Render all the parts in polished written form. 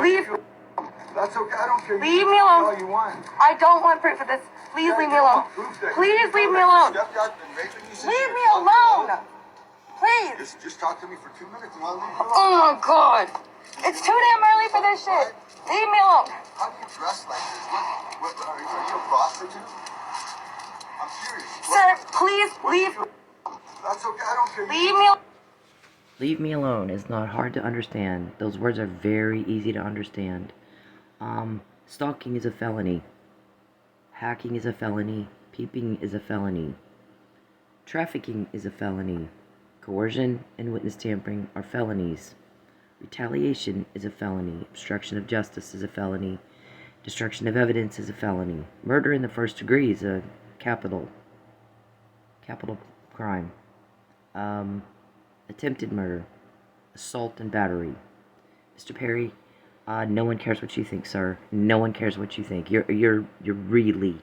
Leave. That's okay. I don't care. Leave me alone. All you want. I don't want proof of this. Please leave me alone. Please leave me alone. Leave me alone. Please. Just talk to me for 2 minutes and I'll leave you alone. Oh my God. It's too damn early for this shit. Leave me alone. How do you dress like this? What are you a prostitute? I'm serious. Sir, please leave. That's okay. I don't care. Leave me alone. Leave me alone is not hard to understand. Those words are very easy to understand. Stalking is a felony. Hacking is a felony. Peeping is a felony. Trafficking is a felony. Coercion and witness tampering are felonies. Retaliation is a felony. Obstruction of justice is a felony. Destruction of evidence is a felony. Murder in the first degree is a capital crime. Attempted murder. Assault and battery. Mr. Perry, no one cares what you think, sir. No one cares what you think. You're really,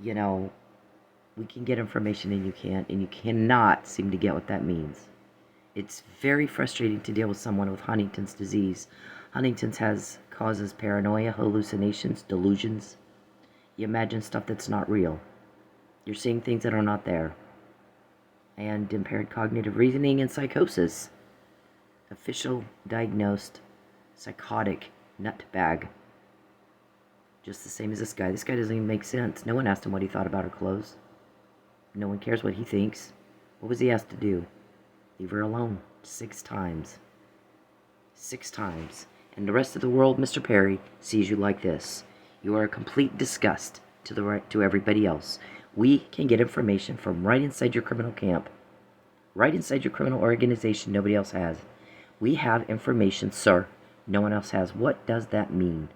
you know, we can get information and you can't, and you cannot seem to get what that means. It's very frustrating to deal with someone with Huntington's disease. Huntington's causes paranoia, hallucinations, delusions. You imagine stuff that's not real. You're seeing things that are not there. And impaired cognitive reasoning and psychosis. Official diagnosed psychotic nutbag. Just the same as this guy. This guy doesn't even make sense. No one asked him what he thought about her clothes. No one cares what he thinks. What was he asked to do? Leave her alone. 6 times. 6 times. And the rest of the world, Mr. Perry, sees you like this. You are a complete disgust to everybody else. We can get information from right inside your criminal camp. Right inside your criminal organization nobody else has. We have information, sir, no one else has. What does that mean?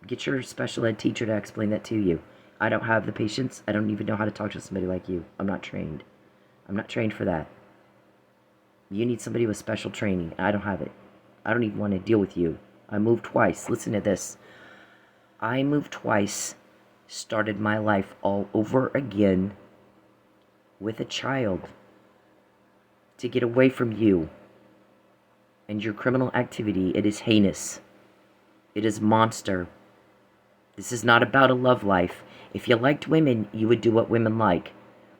Get your special ed teacher to explain that to you. I don't have the patience. I don't even know how to talk to somebody like you. I'm not trained. I'm not trained for that. You need somebody with special training. I don't have it. I don't even want to deal with you. I moved twice. Listen to this. I moved twice. Started my life all over again with a child to get away from you and your criminal activity. It is heinous. It is monster. This is not about a love life. If you liked women, you would do what women like.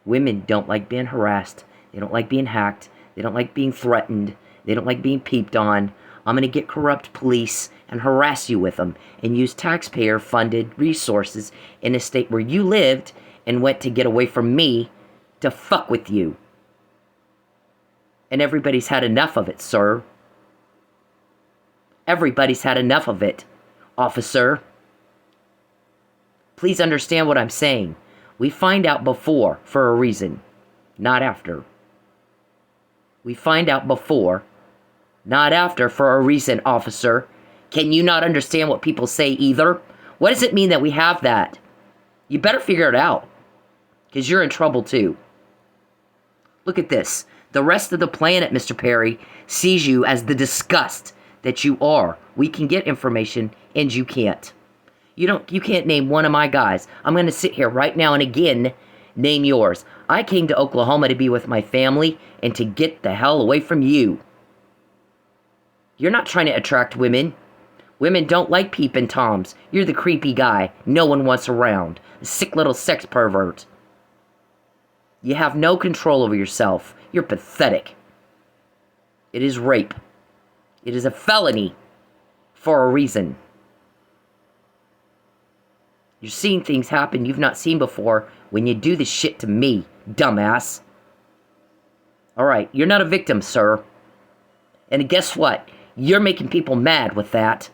Women don't like being harassed. They don't like being hacked. They don't like being threatened. They don't like being peeped on. I'm going to get corrupt police and harass you with them and use taxpayer-funded resources in a state where you lived and went to get away from me to fuck with you. And everybody's had enough of it, sir. Everybody's had enough of it, officer. Please understand what I'm saying. We find out before for a reason, not after. We find out before, not after for a reason, officer. Can you not understand what people say either? What does it mean that we have that? You better figure it out, because you're in trouble too. Look at this. The rest of the planet, Mr. Perry, sees you as the disgust that you are. We can get information, and you can't. You can't name one of my guys. I'm going to sit here right now and again name yours. I came to Oklahoma to be with my family and to get the hell away from you. You're not trying to attract women. Women don't like peeping toms. You're the creepy guy no one wants around. A sick little sex pervert. You have no control over yourself. You're pathetic. It is rape. It is a felony for a reason. You're seeing things happen you've not seen before when you do this shit to me, dumbass. Alright, you're not a victim, sir. And guess what? You're making people mad with that.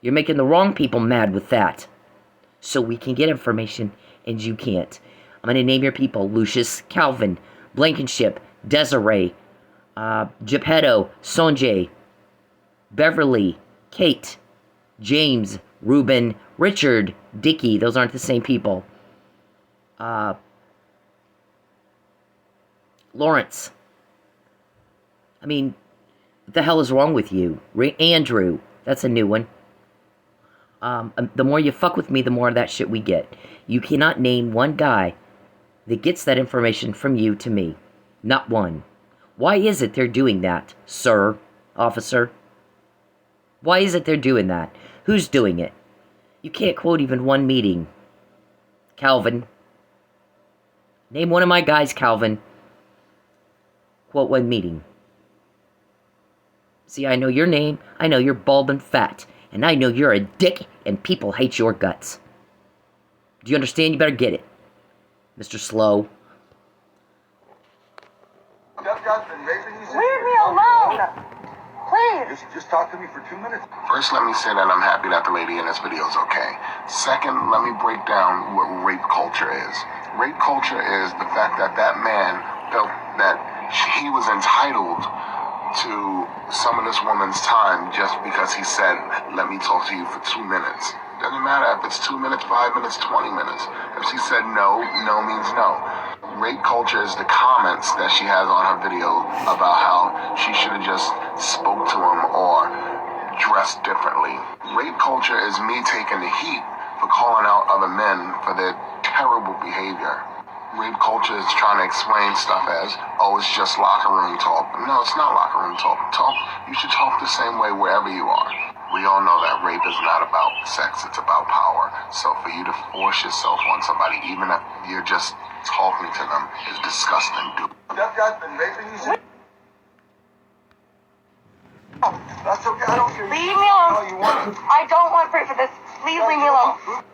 You're making the wrong people mad with that. So we can get information, and you can't. I'm going to name your people. Lucius, Calvin, Blankenship, Desiree, Geppetto, Sonjay, Beverly, Kate, James, Ruben, Richard, Dickie. Those aren't the same people. Lawrence. I mean, what the hell is wrong with you? Andrew. That's a new one. The more you fuck with me, the more of that shit we get. You cannot name one guy that gets that information from you to me. Not one. Why is it they're doing that, sir, officer? Why is it they're doing that? Who's doing it? You can't quote even one meeting. Calvin. Name one of my guys, Calvin. Quote one meeting. See, I know your name, I know you're bald and fat, and I know you're a dick and people hate your guts. Do you understand? You better get it, Mr. Slow. Leave me alone! Please! Just talk to me for 2 minutes. First, let me say that I'm happy that the lady in this video is okay. Second, let me break down what rape culture is. Rape culture is the fact that that man felt that he was entitled to some of this woman's time just because he said, let me talk to you for 2 minutes. Doesn't matter if it's 2 minutes, 5 minutes, 20 minutes. If she said no, no means no. Rape culture is the comments that she has on her video about how she should have just spoke to him or dressed differently. Rape culture is me taking the heat for calling out other men for their terrible behavior. Rape culture is trying to explain stuff as, oh, it's just locker room talk. No, it's not locker room talk. You should talk the same way wherever you are. We all know that rape is not about sex, it's about power. So for you to force yourself on somebody, even if you're just talking to them, is disgusting, dude. That guy's been raping you? That's okay, I don't care. Leave me alone! No, you want it. I don't want proof of this. Please leave me alone.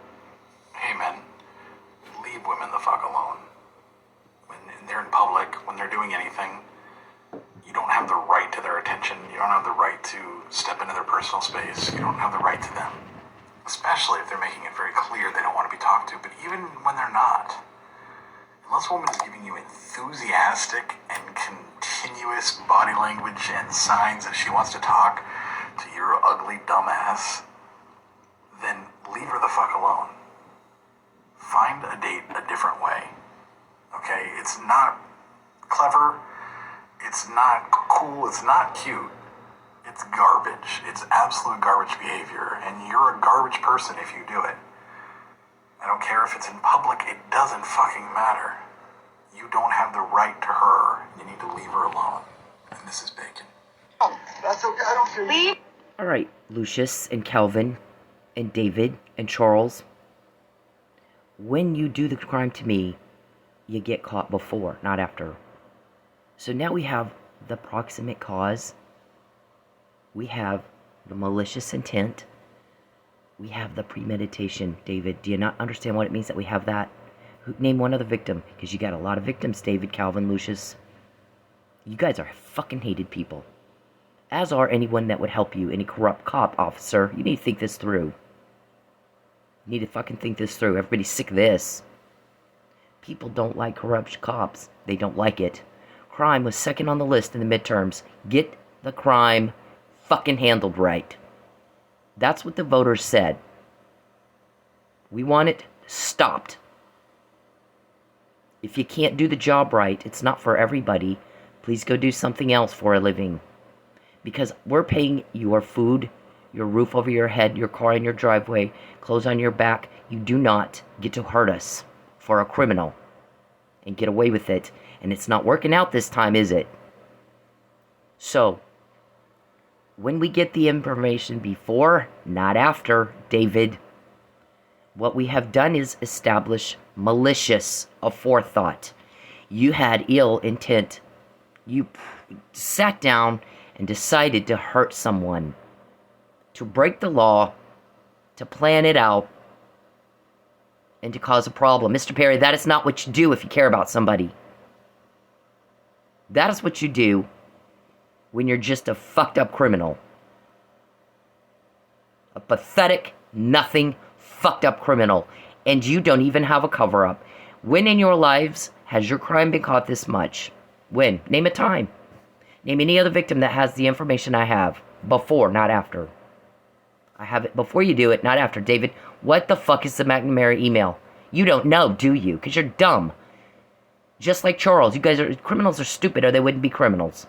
Hey, men. Leave women the fuck alone. When they're in public, when they're doing anything, you don't have the right to their attention. You don't have the right to step into their personal space. You don't have the right to them. Especially if they're making it very clear they don't want to be talked to. But even when they're not, unless a woman is giving you enthusiastic and continuous body language and signs that she wants to talk to your ugly dumbass, then leave her the fuck alone. Find a date a different way. Okay? It's not clever. It's not cool. It's not cute. It's garbage. It's absolute garbage behavior. And you're a garbage person if you do it. I don't care if it's in public. It doesn't fucking matter. You don't have the right to her. You need to leave her alone. And this is Bacon. That's okay, I don't care. Leave. All right, Lucius and Calvin and David and Charles. When you do the crime to me, you get caught before, not after. So now we have the proximate cause. We have the malicious intent. We have the premeditation. David, do you not understand what it means that we have that? Name one other victim, because you got a lot of victims, David, Calvin, Lucius. You guys are fucking hated people. As are anyone that would help you, any corrupt cop officer. You need to think this through. You need to fucking think this through. Everybody's sick of this. People don't like corrupt cops. They don't like it. Crime was second on the list in the midterms. Get the crime fucking handled right. That's what the voters said. We want it stopped. If you can't do the job right, it's not for everybody. Please go do something else for a living. Because we're paying your food, your roof over your head, your car in your driveway, clothes on your back. You do not get to hurt us for a criminal and get away with it. And it's not working out this time, is it? So, when we get the information before, not after, David, what we have done is establish malicious aforethought. You had ill intent. You sat down and decided to hurt someone, to break the law, to plan it out, and to cause a problem. Mr. Perry, that is not what you do if you care about somebody. That is what you do when you're just a fucked up criminal. A pathetic, nothing, fucked up criminal. And you don't even have a cover up. When in your lives has your crime been caught this much? When? Name a time. Name any other victim that has the information I have. Before, not after. I have it before you do it, not after. David, what the fuck is the McNamara email? You don't know, do you? Because you're dumb. Just like Charles, you guys are, criminals are stupid or they wouldn't be criminals.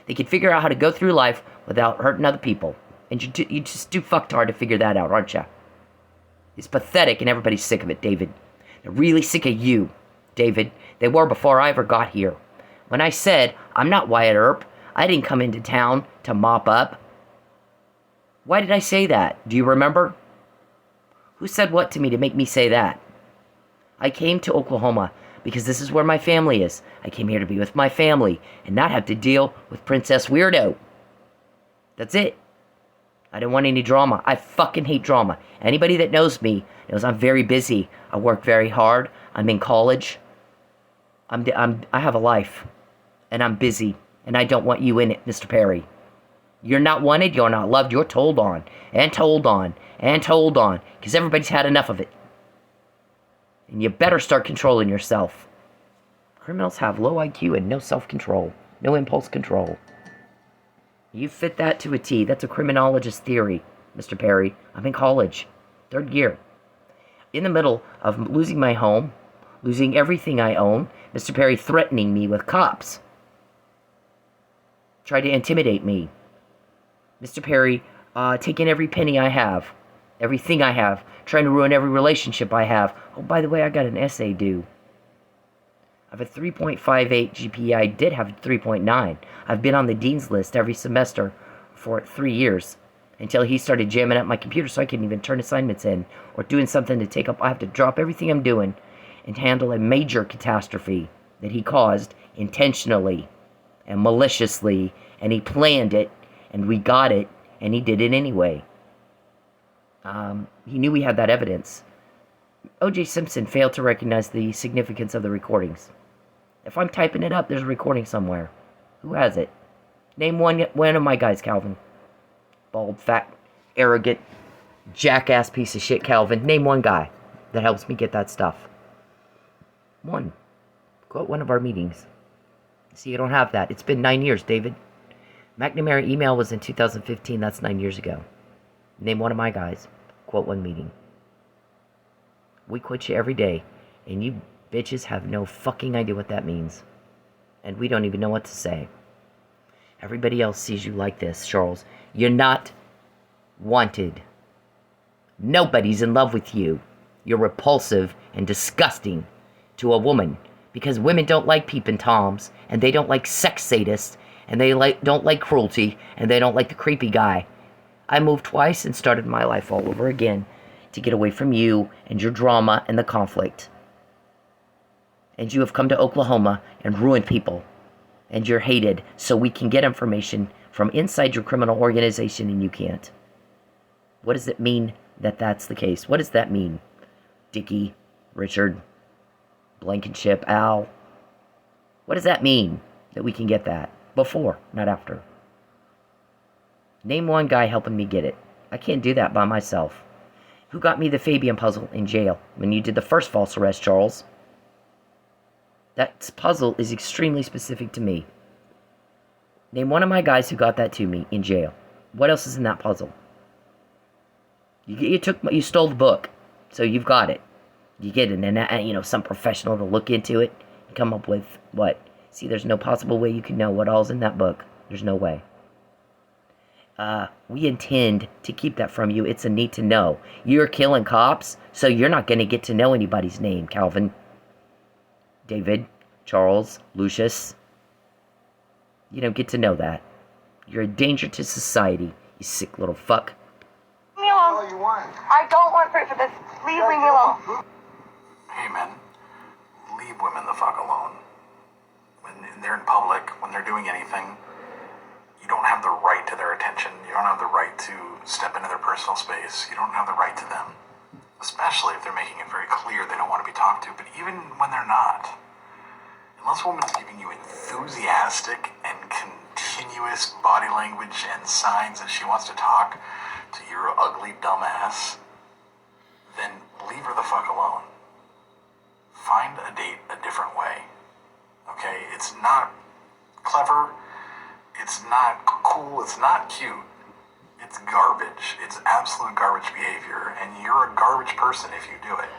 They could figure out how to go through life without hurting other people. And you just too fucktard to figure that out, aren't you? It's pathetic and everybody's sick of it, David. They're really sick of you, David. They were before I ever got here. When I said I'm not Wyatt Earp. I didn't come into town to mop up. Why did I say that? Do you remember? Who said what to me to make me say that? I came to Oklahoma because this is where my family is. I came here to be with my family and not have to deal with Princess Weirdo. That's it. I didn't want any drama. I fucking hate drama. Anybody that knows me knows I'm very busy. I work very hard. I'm in college. I have a life. And I'm busy. And I don't want you in it, Mr. Perry. You're not wanted. You're not loved. You're told on. And told on. And told on. Because everybody's had enough of it. And you better start controlling yourself. Criminals have low IQ and no self-control. No impulse control. You fit that to a T. That's a criminologist theory, Mr. Perry. I'm in college. 3rd year. In the middle of losing my home, losing everything I own, Mr. Perry threatening me with cops. Tried to intimidate me. Mr. Perry taking every penny I have. Everything I have. Trying to ruin every relationship I have. Oh, by the way, I got an essay due. I have a 3.58 GPA. I did have a 3.9. I've been on the dean's list every semester for 3 years. Until he started jamming up my computer so I couldn't even turn assignments in. Or doing something to take up. I have to drop everything I'm doing and handle a major catastrophe that he caused intentionally and maliciously. And he planned it. And we got it. And he did it anyway. He knew we had that evidence. O.J. Simpson failed to recognize the significance of the recordings. If I'm typing it up, there's a recording somewhere. Who has it? Name one of my guys, Calvin. Bald, fat, arrogant, jackass piece of shit, Calvin. Name one guy that helps me get that stuff. One. Go at one of our meetings. See, you don't have that. It's been 9 years, David. McNamara email was in 2015. That's 9 years ago. Name one of my guys. Quote one meeting. We quote you every day, and you bitches have no fucking idea what that means. And we don't even know what to say. Everybody else sees you like this, Charles. You're not wanted. Nobody's in love with you. You're repulsive and disgusting to a woman. Because women don't like peeping toms, and they don't like sex sadists, and they don't like cruelty, and they don't like the creepy guy. I moved twice and started my life all over again to get away from you and your drama and the conflict. And you have come to Oklahoma and ruined people. And you're hated so we can get information from inside your criminal organization and you can't. What does it mean that that's the case? What does that mean? Dickie, Richard, Blankenship, Al. What does that mean that we can get that? Before, not after. Name one guy helping me get it. I can't do that by myself. Who got me the Fabian puzzle in jail when you did the first false arrest, Charles? That puzzle is extremely specific to me. Name one of my guys who got that to me in jail. What else is in that puzzle? You stole the book, so you've got it. You get it, and some professional to look into it and come up with what? See, there's no possible way you can know what all's in that book. There's no way. We intend to keep that from you. It's a need to know. You're killing cops, so you're not going to get to know anybody's name, Calvin. David, Charles, Lucius. You don't get to know that. You're a danger to society, you sick little fuck. Leave me alone. You want? I don't want proof of this. Please leave me alone. Hey, men, leave women the fuck alone. When they're in public, when they're doing anything, you don't have the right to their attention. You don't have the right to step into their personal space. You don't have the right to them. Especially if they're making it very clear they don't want to be talked to. But even when they're not, unless a woman's giving you enthusiastic and continuous body language and signs that she wants to talk to your ugly dumbass, then leave her the fuck alone. Find a date a different way. Okay? It's not clever. It's not cool. It's not cute. It's garbage. It's absolute garbage behavior. And you're a garbage person if you do it.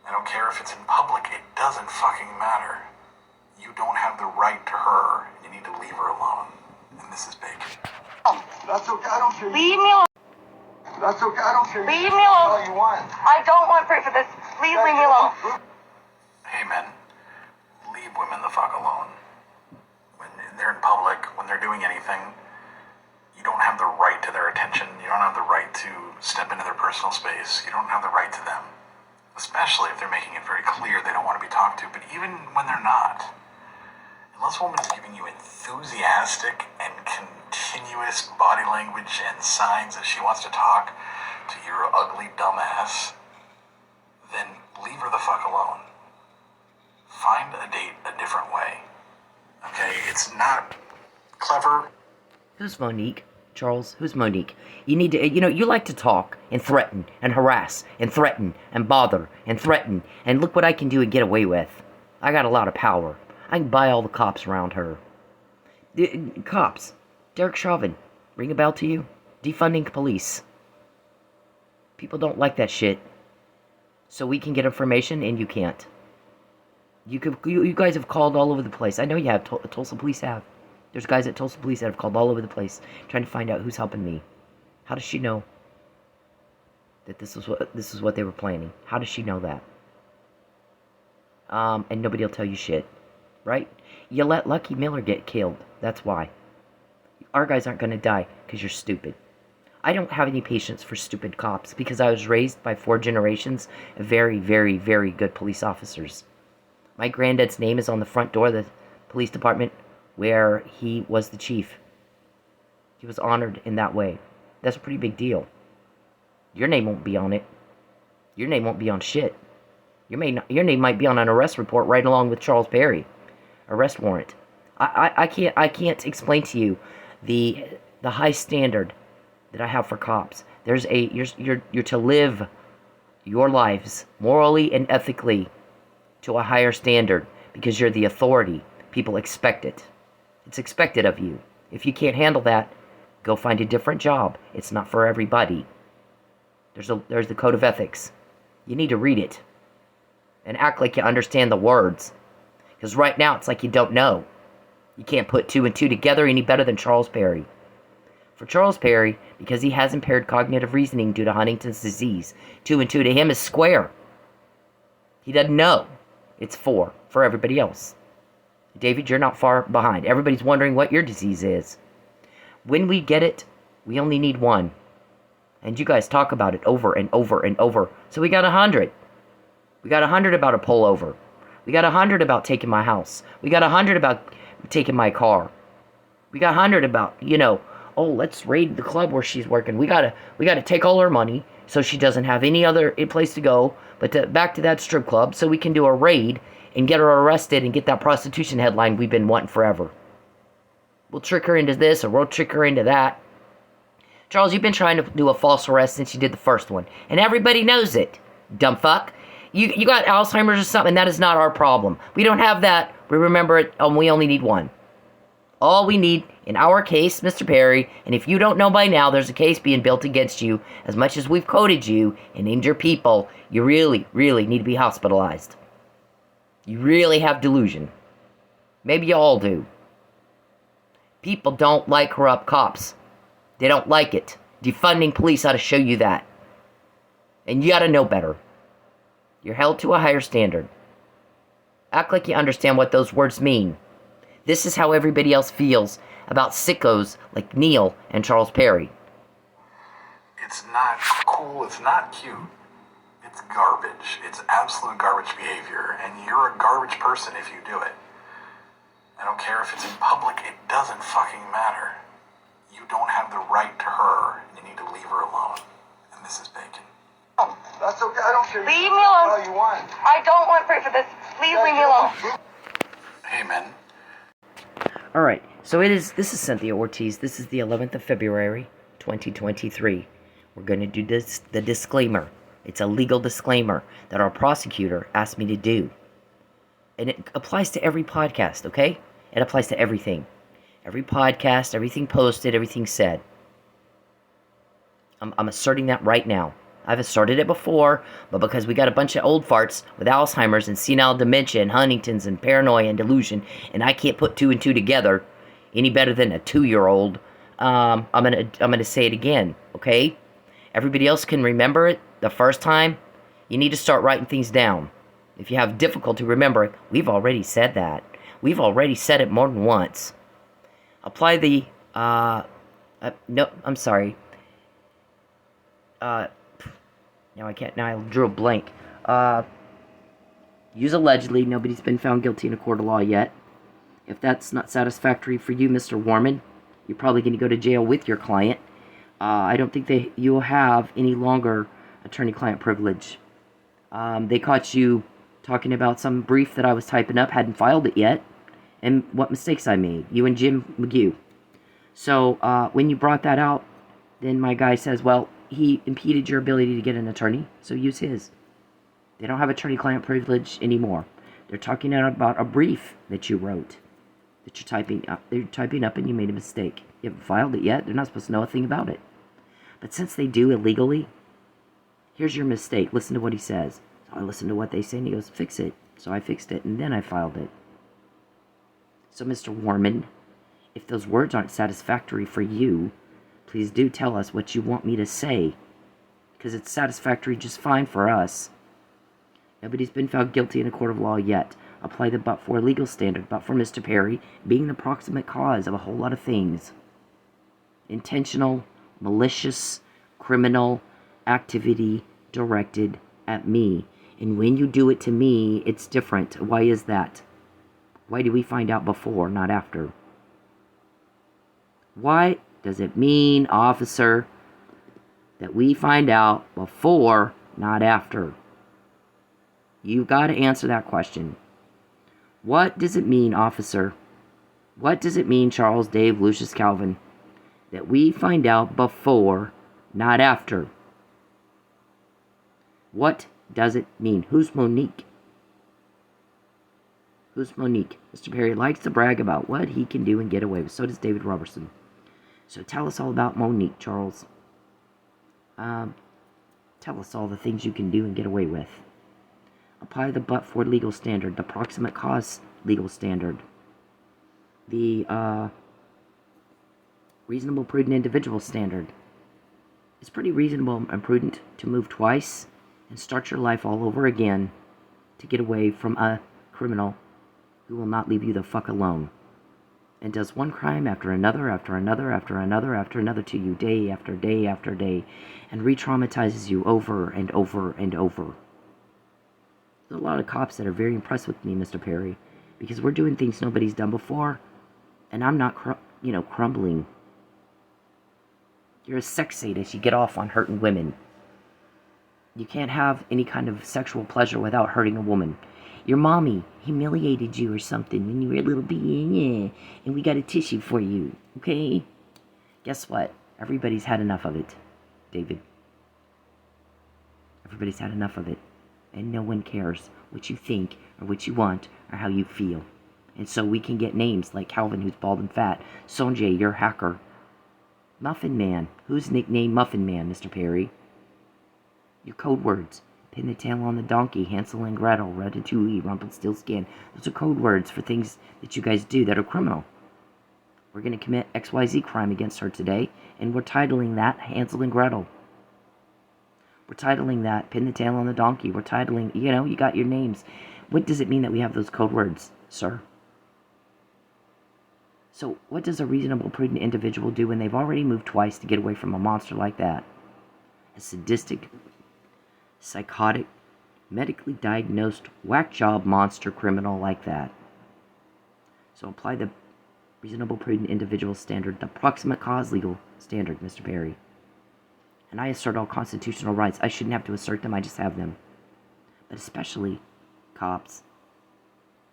I don't care if it's in public. It doesn't fucking matter. You don't have the right to her. You need to leave her alone. And this is big. That's okay. I don't care. Leave me alone. That's okay. I don't care. Leave me alone. All you want. I don't want proof of this. Please leave me alone. Hey, men, leave women the fuck alone. doing anything, you don't have the right to their attention. You don't have the right to step into their personal space. You don't have the right to them, especially if they're making it very clear they don't want to be talked to. But even when they're not, unless a woman is giving you enthusiastic and continuous body language and signs that she wants to talk to your ugly dumbass, then leave her the fuck alone. Find a date a different way. Okay, it's not clever. Who's Monique? Charles, who's Monique? You need to, you like to talk and threaten and harass and threaten and bother and threaten. And look what I can do and get away with. I got a lot of power. I can buy all the cops around her. Cops. Derek Chauvin. Ring a bell to you? Defunding police. People don't like that shit. So we can get information and you can't. You guys have called all over the place. I know you have. Tulsa police have. There's guys at Tulsa police that have called all over the place trying to find out who's helping me. How does she know that this is what they were planning? How does she know that? And nobody will tell you shit, right? You let Lucky Miller get killed. That's why. Our guys aren't going to die because you're stupid. I don't have any patience for stupid cops because I was raised by 4 generations of very, very, very good police officers. My granddad's name is on the front door of the police department where he was the chief. He was honored in that way. That's a pretty big deal. Your name won't be on it. Your name won't be on shit. Your name might be on an arrest report right along with Charles Perry. Arrest warrant. I can't explain to you the high standard that I have for cops. You're to live your lives morally and ethically to a higher standard because you're the authority. People expect it. It's expected of you. If you can't handle that, go find a different job. It's not for everybody. There's the code of ethics. You need to read it and act like you understand the words. Because right now it's like you don't know. You can't put 2 and 2 together any better than Charles Perry. For Charles Perry, because he has impaired cognitive reasoning due to Huntington's disease, 2 and 2 to him is square. He doesn't know. It's 4 for everybody else. David, you're not far behind. Everybody's wondering what your disease is. When we get it, we only need 1. And you guys talk about it over and over and over. So we got 100. We got 100 about a pullover. We got 100 about taking my house. We got 100 about taking my car. We got 100 about, oh, let's raid the club where she's working. We gotta take all her money so she doesn't have any other place to go but back to that strip club so we can do a raid and get her arrested and get that prostitution headline we've been wanting forever. We'll trick her into this or we'll trick her into that. Charles, you've been trying to do a false arrest since you did the first one. And everybody knows it, dumb fuck. You got Alzheimer's or something, that is not our problem. We don't have that. We remember it, we only need 1. All we need, in our case, Mr. Perry, and if you don't know by now, there's a case being built against you. As much as we've coded you and named your people, you really, really need to be hospitalized. You really have delusion. Maybe you all do. People don't like corrupt cops. They don't like it. Defunding police ought to show you that. And you ought to know better. You're held to a higher standard. Act like you understand what those words mean. This is how everybody else feels about sickos like Neil and Charles Perry. It's not cool. It's not cute. It's garbage. It's absolute garbage behavior. And you're a garbage person if you do it. I don't care if it's in public. It doesn't fucking matter. You don't have the right to her. You need to leave her alone. And this is Bacon. That's okay. I don't care. Leave me alone. All you want. I don't want to pray for this. Please leave me alone. Hey, men. Alright, so this is Cynthia Ortiz. This is the 11th of February, 2023. We're going to do the disclaimer. It's a legal disclaimer that our prosecutor asked me to do. And it applies to every podcast, okay? It applies to everything. Every podcast, everything posted, everything said. I'm asserting that right now. I've asserted it before, but because we got a bunch of old farts with Alzheimer's and senile dementia and Huntington's and paranoia and delusion, and I can't put 2 and 2 together any better than a 2-year-old, I'm gonna say it again, okay? Everybody else can remember it the first time. You need to start writing things down. If you have difficulty remembering, we've already said that. We've already said it more than once. Apply the, no, I'm sorry. Now I can't, now I drew a blank. Use allegedly. Nobody's been found guilty in a court of law yet. If that's not satisfactory for you, Mr. Warman, you're probably going to go to jail with your client. I don't think you'll have any longer attorney-client privilege. They caught you talking about some brief that I was typing up, hadn't filed it yet, and what mistakes I made, you and Jim McGew. So when you brought that out, then my guy says, well, he impeded your ability to get an attorney, so use his. They don't have attorney-client privilege anymore. They're talking about a brief that you wrote, that you're typing up. They're typing up and you made a mistake. You haven't filed it yet. They're not supposed to know a thing about it. But since they do illegally, here's your mistake. Listen to what he says. So I listened to what they say and he goes, fix it. So I fixed it and then I filed it. So Mr. Warman, if those words aren't satisfactory for you, please do tell us what you want me to say. Because it's satisfactory just fine for us. Nobody's been found guilty in a court of law yet. Apply the but-for legal standard. But for Mr. Perry being the proximate cause of a whole lot of things. Intentional, malicious, criminal activity directed at me. And when you do it to me, it's different. Why is that? Why do we find out before, not after? Why does it mean, officer, that we find out before, not after? You've got to answer that question. What does it mean, officer? What does it mean, Charles, Dave, Lucius, Calvin, that we find out before, not after? What does it mean? Who's Monique? Who's Monique? Mr. Perry likes to brag about what he can do and get away with. So does David Robertson. So tell us all about Monique, Charles. Tell us all the things you can do and get away with. Apply the but-for legal standard, the proximate cause legal standard, the reasonable, prudent individual standard. It's pretty reasonable and prudent to move twice and start your life all over again to get away from a criminal who will not leave you the fuck alone and does one crime after another, after another, after another, after another to you day after day after day and re-traumatizes you over and over and over. There's a lot of cops that are very impressed with me, Mr. Perry, because we're doing things nobody's done before, and I'm not, crumbling. You're a sex sadist. You get off on hurting women. You can't have any kind of sexual pleasure without hurting a woman. Your mommy humiliated you or something when you were a little baby, and we got a tissue for you, okay? Guess what? Everybody's had enough of it, David. Everybody's had enough of it. And no one cares what you think or what you want or how you feel. And so we can get names like Calvin, who's bald and fat. Sonjay, you're hacker. Muffin Man. Who's nicknamed Muffin Man, Mr. Perry? Your code words. Pin the tail on the donkey, Hansel and Gretel, Ratatouille, Rumpelstiltskin. Those are code words for things that you guys do that are criminal. We're going to commit XYZ crime against her today, and we're titling that Hansel and Gretel. We're titling that Pin the Tail on the Donkey. We're titling, you got your names. What does it mean that we have those code words, sir? So what does a reasonable, prudent individual do when they've already moved twice to get away from a monster like that? A sadistic, psychotic, medically diagnosed, whack job monster criminal like that. So apply the reasonable, prudent individual standard, the proximate cause legal standard, Mr. Perry. And I assert all constitutional rights. I shouldn't have to assert them, I just have them. But especially, cops,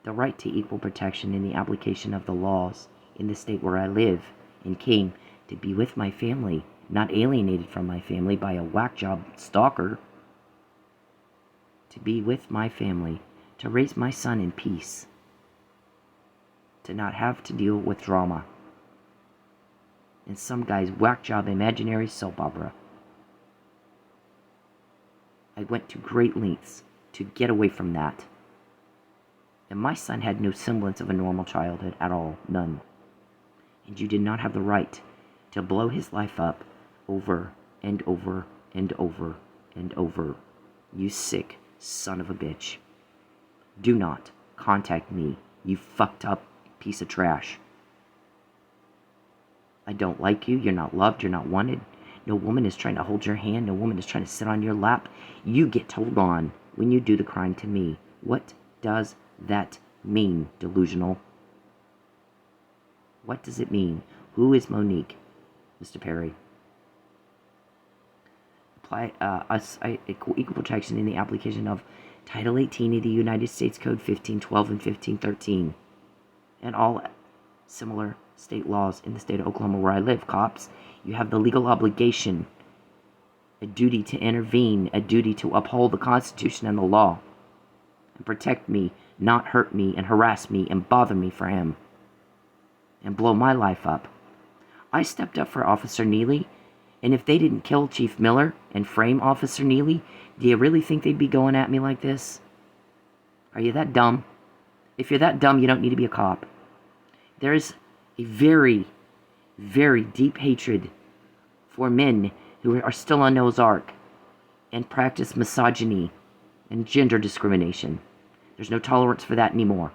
the right to equal protection in the application of the laws in the state where I live and came to be with my family, not alienated from my family by a whack job stalker. To be with my family, to raise my son in peace, to not have to deal with drama and some guy's whack job imaginary soap opera. I went to great lengths to get away from that. And my son had no semblance of a normal childhood at all, none. And you did not have the right to blow his life up over and over and over and over. You sick son of a bitch. Do not contact me, you fucked up piece of trash. I don't like you. You're not loved. You're not wanted. No woman is trying to hold your hand. No woman is trying to sit on your lap. You get told on when you do the crime to me. What does that mean, delusional? What does it mean? Who is Monique, Mr. Perry? Apply equal protection in the application of Title 18 of the United States Code 1512 and 1513 and all similar state laws in the state of Oklahoma where I live. Cops, you have the legal obligation, a duty to intervene, a duty to uphold the Constitution and the law and protect me, not hurt me and harass me and bother me for him and blow my life up. I stepped up for Officer Neely, and if they didn't kill Chief Miller and frame Officer Neely, do you really think they'd be going at me like this? Are you that dumb? If you're that dumb, you don't need to be a cop. There is a very, very deep hatred for men who are still on Noah's Ark and practice misogyny and gender discrimination. There's no tolerance for that anymore.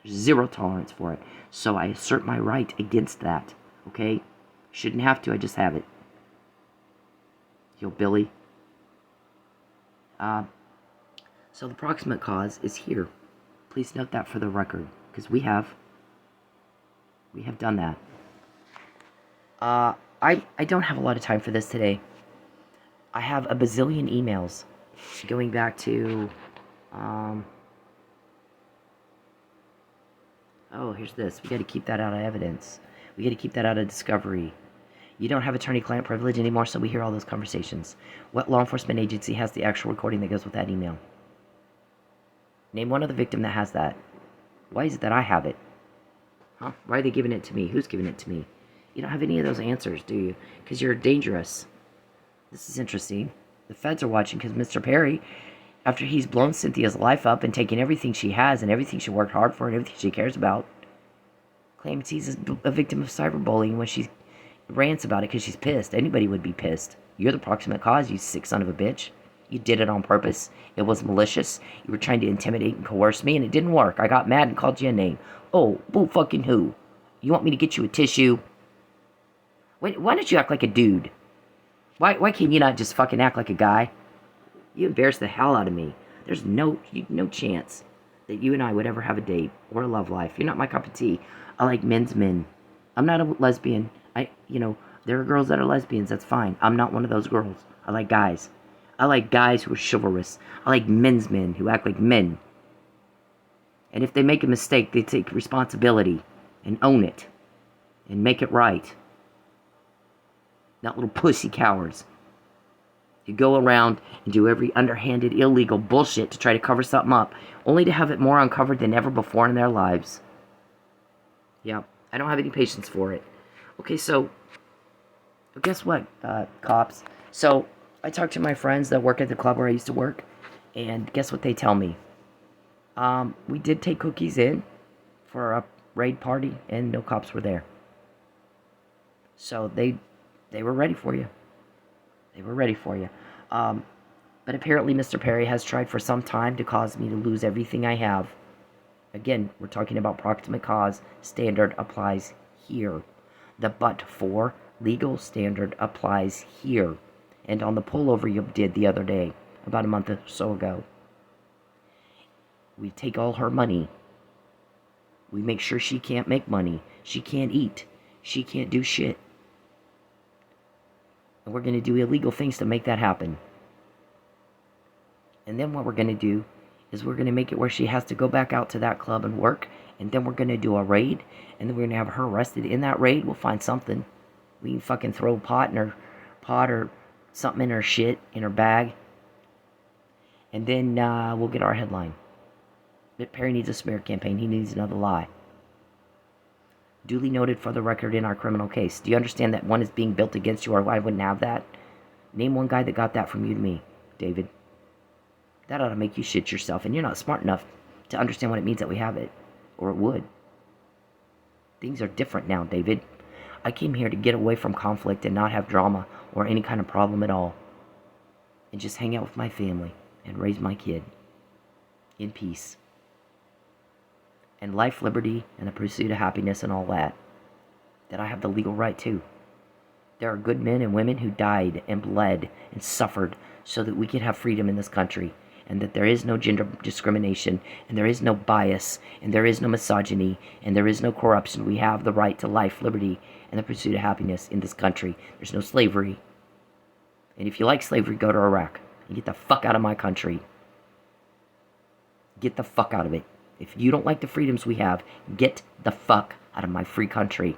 There's zero tolerance for it. So I assert my right against that. Okay? Shouldn't have to, I just have it. Yo, Billy. So the proximate cause is here. Please note that for the record, because we have done that. I don't have a lot of time for this today. I have a bazillion emails going back to, oh, here's this. We got to keep that out of evidence. We got to keep that out of discovery. You don't have attorney-client privilege anymore, so we hear all those conversations. What law enforcement agency has the actual recording that goes with that email? Name one other victim that has that. Why is it that I have it? Huh? Why are they giving it to me? Who's giving it to me? You don't have any of those answers, do you? Because you're dangerous. This is interesting. The feds are watching because Mr. Perry, after he's blown Cynthia's life up and taken everything she has and everything she worked hard for and everything she cares about, claims he's a victim of cyberbullying when she rants about it because she's pissed. Anybody would be pissed. You're the proximate cause, you sick son of a bitch. You did it on purpose. It was malicious. You were trying to intimidate and coerce me, and it didn't work. I got mad and called you a name. Oh, boo fucking who? You want me to get you a tissue? Wait, why don't you act like a dude? Why can't you not just fucking act like a guy? You embarrass the hell out of me. There's no chance that you and I would ever have a date or a love life. You're not my cup of tea. I like men's men. I'm not a lesbian. There are girls that are lesbians. That's fine. I'm not one of those girls. I like guys. I like guys who are chivalrous. I like men's men who act like men. And if they make a mistake, they take responsibility and own it and make it right. Not little pussy cowards. You go around and do every underhanded, illegal bullshit to try to cover something up, only to have it more uncovered than ever before in their lives. Yeah, I don't have any patience for it. Okay, so, guess what, cops? So, I talked to my friends that work at the club where I used to work, and guess what they tell me? We did take cookies in for a raid party, and no cops were there. So, they were ready for you. They were ready for you. But apparently Mr. Perry has tried for some time to cause me to lose everything I have. Again, we're talking about proximate cause. Standard applies here. The but-for legal standard applies here. And on the pullover you did the other day, about a month or so ago, we take all her money. We make sure she can't make money. She can't eat. She can't do shit. And we're going to do illegal things to make that happen. And then what we're going to do is we're going to make it where she has to go back out to that club and work. And then we're going to do a raid. And then we're going to have her arrested in that raid. We'll find something. We can fucking throw pot or something in her shit, in her bag. And then we'll get our headline. That Perry needs a smear campaign. He needs another lie. Duly noted for the record in our criminal case. Do you understand that one is being built against you, or I wouldn't have that? Name one guy that got that from you to me, David. That ought to make you shit yourself, and you're not smart enough to understand what it means that we have it. Or it would. Things are different now, David. I came here to get away from conflict and not have drama or any kind of problem at all. And just hang out with my family and raise my kid. In peace. And life, liberty, and the pursuit of happiness and all that. that I have the legal right to. There are good men and women who died and bled and suffered so that we could have freedom in this country, and that there is no gender discrimination, and there is no bias, and there is no misogyny, and there is no corruption. We have the right to life, liberty, and the pursuit of happiness in this country. There's no slavery. And if you like slavery, go to Iraq and get the fuck out of my country. Get the fuck out of it. If you don't like the freedoms we have, get the fuck out of my free country.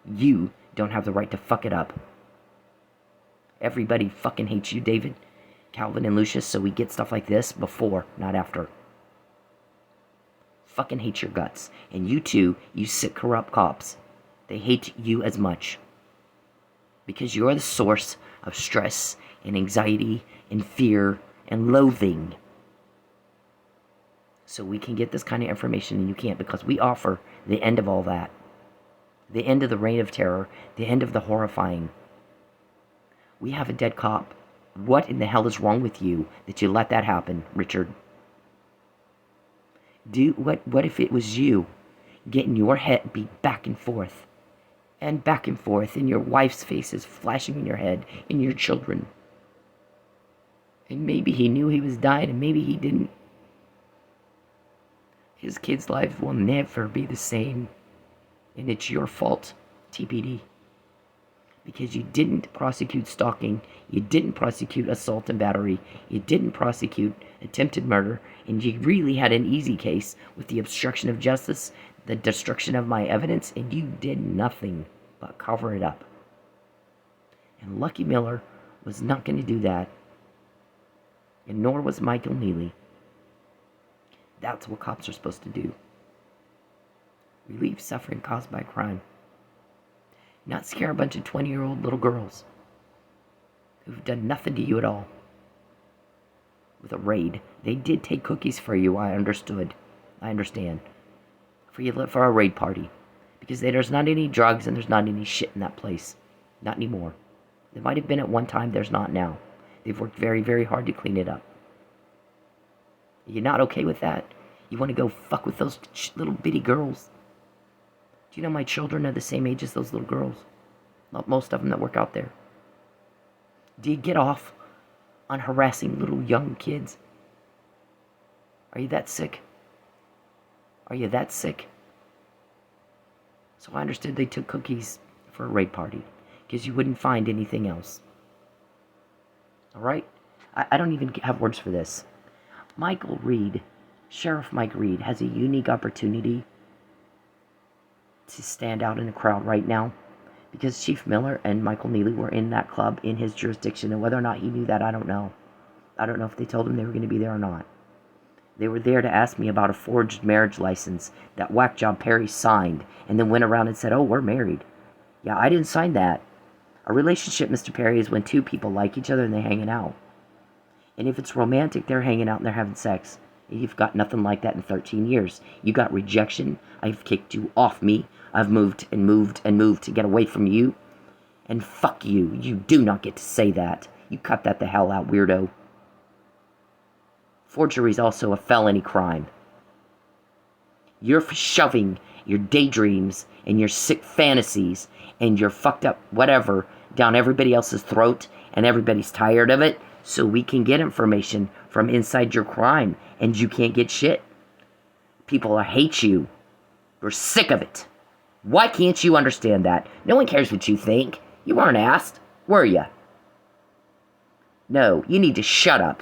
You don't have the right to fuck it up. Everybody fucking hates you, David, Calvin, and Lucius, so we get stuff like this before, not after. Fucking hate your guts. And you too, you sick, corrupt cops. They hate you as much. Because you're the source of stress and anxiety and fear and loathing. So we can get this kind of information and you can't, because we offer the end of all that. The end of the reign of terror. The end of the horrifying. We have a dead cop. What in the hell is wrong with you that you let that happen, Richard? What if it was you getting your head beat back and forth, and your wife's face is flashing in your head, and your children? And maybe he knew he was dying, and maybe he didn't. His kids' lives will never be the same. And it's your fault, TPD. Because you didn't prosecute stalking, you didn't prosecute assault and battery, you didn't prosecute attempted murder, and you really had an easy case with the obstruction of justice, the destruction of my evidence, and you did nothing but cover it up. And Lucky Miller was not going to do that, and nor was Michael Neely. That's what cops are supposed to do. Relieve suffering caused by crime. Not scare a bunch of 20-year-old little girls who've done nothing to you at all. With a raid. They did take cookies for you, I understand. For a raid party. Because there's not any drugs and there's not any shit in that place. Not anymore. There might have been at one time, there's not now. They've worked very, very hard to clean it up. You're not okay with that? You want to go fuck with those little bitty girls? Do you know my children are the same age as those little girls? Not most of them that work out there. Do you get off on harassing little young kids? Are you that sick? Are you that sick? So I understood they took cookies for a raid party, because you wouldn't find anything else. Alright? I don't even have words for this. Michael Reed, Sheriff Mike Reed, has a unique opportunity to stand out in a crowd right now, because Chief Miller and Michael Neely were in that club in his jurisdiction, and whether or not he knew that, I don't know. I don't know if they told him they were going to be there or not. They were there to ask me about a forged marriage license that Whack Job Perry signed, and then went around and said, oh, we're married. Yeah, I didn't sign that. A relationship, Mr. Perry, is when two people like each other and they're hanging out. And if it's romantic, they're hanging out and they're having sex. You've got nothing like that in 13 years. You got rejection. I've kicked you off me. I've moved and moved and moved to get away from you. And fuck you. You do not get to say that. You cut that the hell out, weirdo. Forgery is also a felony crime. You're shoving your daydreams and your sick fantasies and your fucked up whatever down everybody else's throat, and everybody's tired of it, so we can get information from inside your crime, and you can't get shit. People hate you. We're sick of it. Why can't you understand that? No one cares what you think. You weren't asked, were you? No, you need to shut up.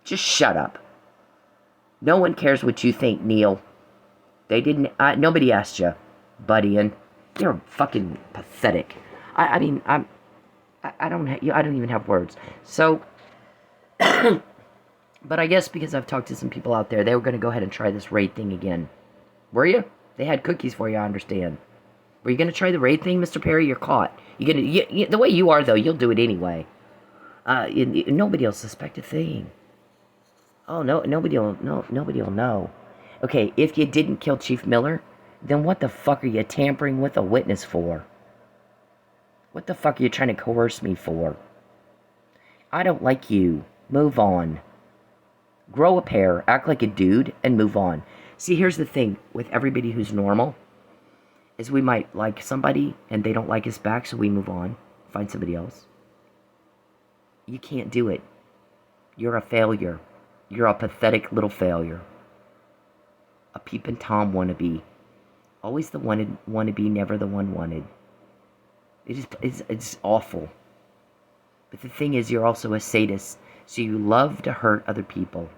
Just shut up. No one cares what you think, Neil. They didn't. Nobody asked you, buddy. You're fucking pathetic. I don't even have words. So, but I guess because I've talked to some people out there, they were going to go ahead and try this raid thing again. Were you? They had cookies for you, I understand. Were you going to try the raid thing, Mr. Perry? You're caught. You're gonna. The way you are, though, you'll do it anyway. Nobody will suspect a thing. Oh, no, nobody will know. Okay, if you didn't kill Chief Miller, then what the fuck are you tampering with a witness for? What the fuck are you trying to coerce me for? I don't like you. Move on. Grow a pair, act like a dude, and move on. See, here's the thing with everybody who's normal. is we might like somebody and they don't like us back, so we move on, find somebody else. You can't do it. You're a failure. You're a pathetic little failure. A peeping Tom wannabe. Always the wannabe, never the one wanted. It's awful. But the thing is, you're also a sadist, so you love to hurt other people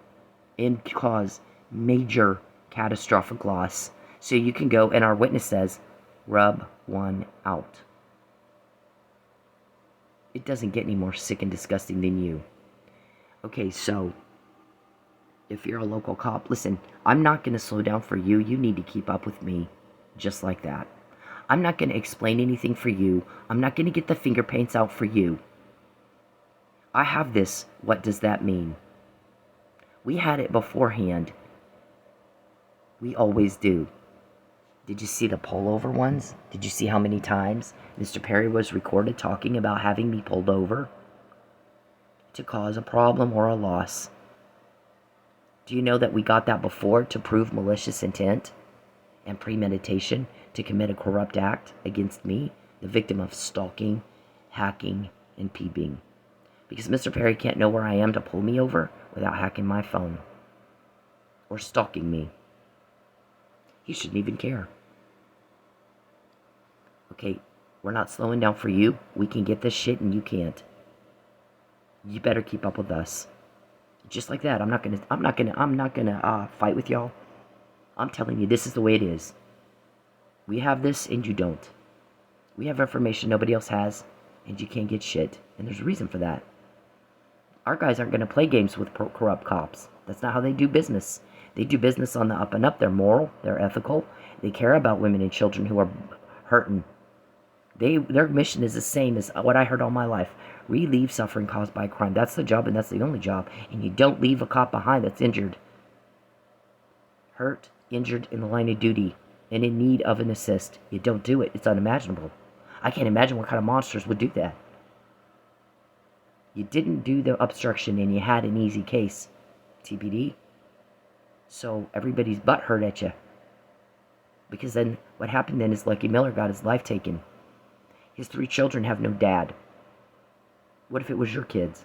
and cause major catastrophic loss. So you can go, and our witness says, rub one out. It doesn't get any more sick and disgusting than you. Okay, so if you're a local cop, listen, I'm not going to slow down for you. You need to keep up with me just like that. I'm not going to explain anything for you. I'm not going to get the finger paints out for you. I have this. What does that mean? We had it beforehand. We always do. Did you see the pullover ones? Did you see how many times Mr. Perry was recorded talking about having me pulled over to cause a problem or a loss? Do you know that we got that before to prove malicious intent and premeditation to commit a corrupt act against me, the victim of stalking, hacking, and peeping? Because Mr. Perry can't know where I am to pull me over without hacking my phone or stalking me. He shouldn't even care. Okay, we're not slowing down for you. We can get this shit and you can't. You better keep up with us. Just like that. I'm not gonna fight with y'all. I'm telling you, this is the way it is. We have this and you don't. We have information nobody else has, and you can't get shit. And there's a reason for that. Our guys aren't gonna play games with corrupt cops. That's not how they do business. They do business on the up and up. They're moral. They're ethical. They care about women and children who are hurting. Their mission is the same as what I heard all my life. Relieve suffering caused by crime. That's the job, and that's the only job. And you don't leave a cop behind that's injured. Hurt, injured in the line of duty, and in need of an assist. You don't do it. It's unimaginable. I can't imagine what kind of monsters would do that. You didn't do the obstruction, and you had an easy case. TBD. So everybody's butt hurt at you. Because then what happened then is Lucky Miller got his life taken. His 3 children have no dad. What if it was your kids?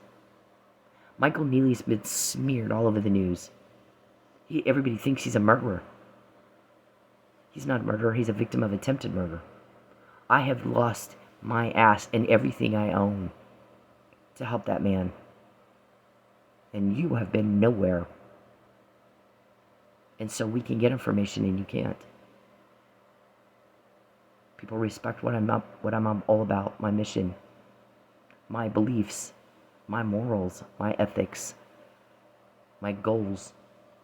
Michael Neely's been smeared all over the news. Everybody thinks he's a murderer. He's not a murderer. He's a victim of attempted murder. I have lost my ass and everything I own to help that man. And you have been nowhere. And so we can get information and you can't. People respect what I'm all about, my mission, my beliefs, my morals, my ethics, my goals.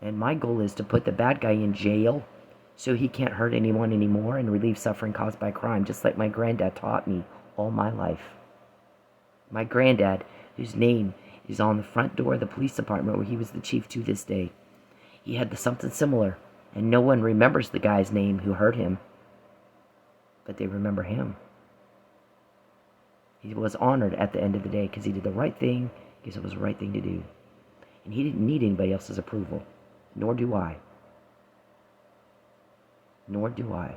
And my goal is to put the bad guy in jail so he can't hurt anyone anymore and relieve suffering caused by crime, just like my granddad taught me all my life. My granddad, whose name is on the front door of the police department where he was the chief to this day. He had something similar, and no one remembers the guy's name who hurt him. But they remember him. He was honored at the end of the day because he did the right thing, because it was the right thing to do. And he didn't need anybody else's approval. Nor do I. Nor do I.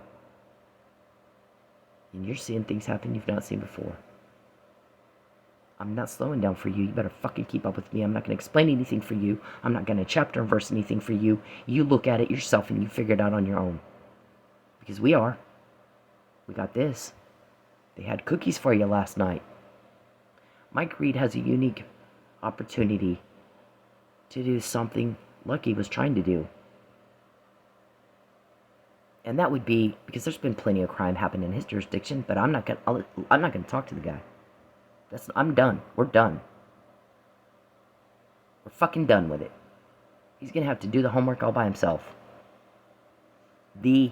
And you're seeing things happen you've not seen before. I'm not slowing down for you. You better fucking keep up with me. I'm not going to explain anything for you. I'm not going to chapter and verse anything for you. You look at it yourself and you figure it out on your own. Because we are. We got this. They had cookies for you last night. Mike Reed has a unique opportunity to do something Lucky was trying to do. And that would be, because there's been plenty of crime happen in his jurisdiction, but I'm not gonna talk to the guy. I'm done. We're done. We're fucking done with it. He's gonna have to do the homework all by himself. The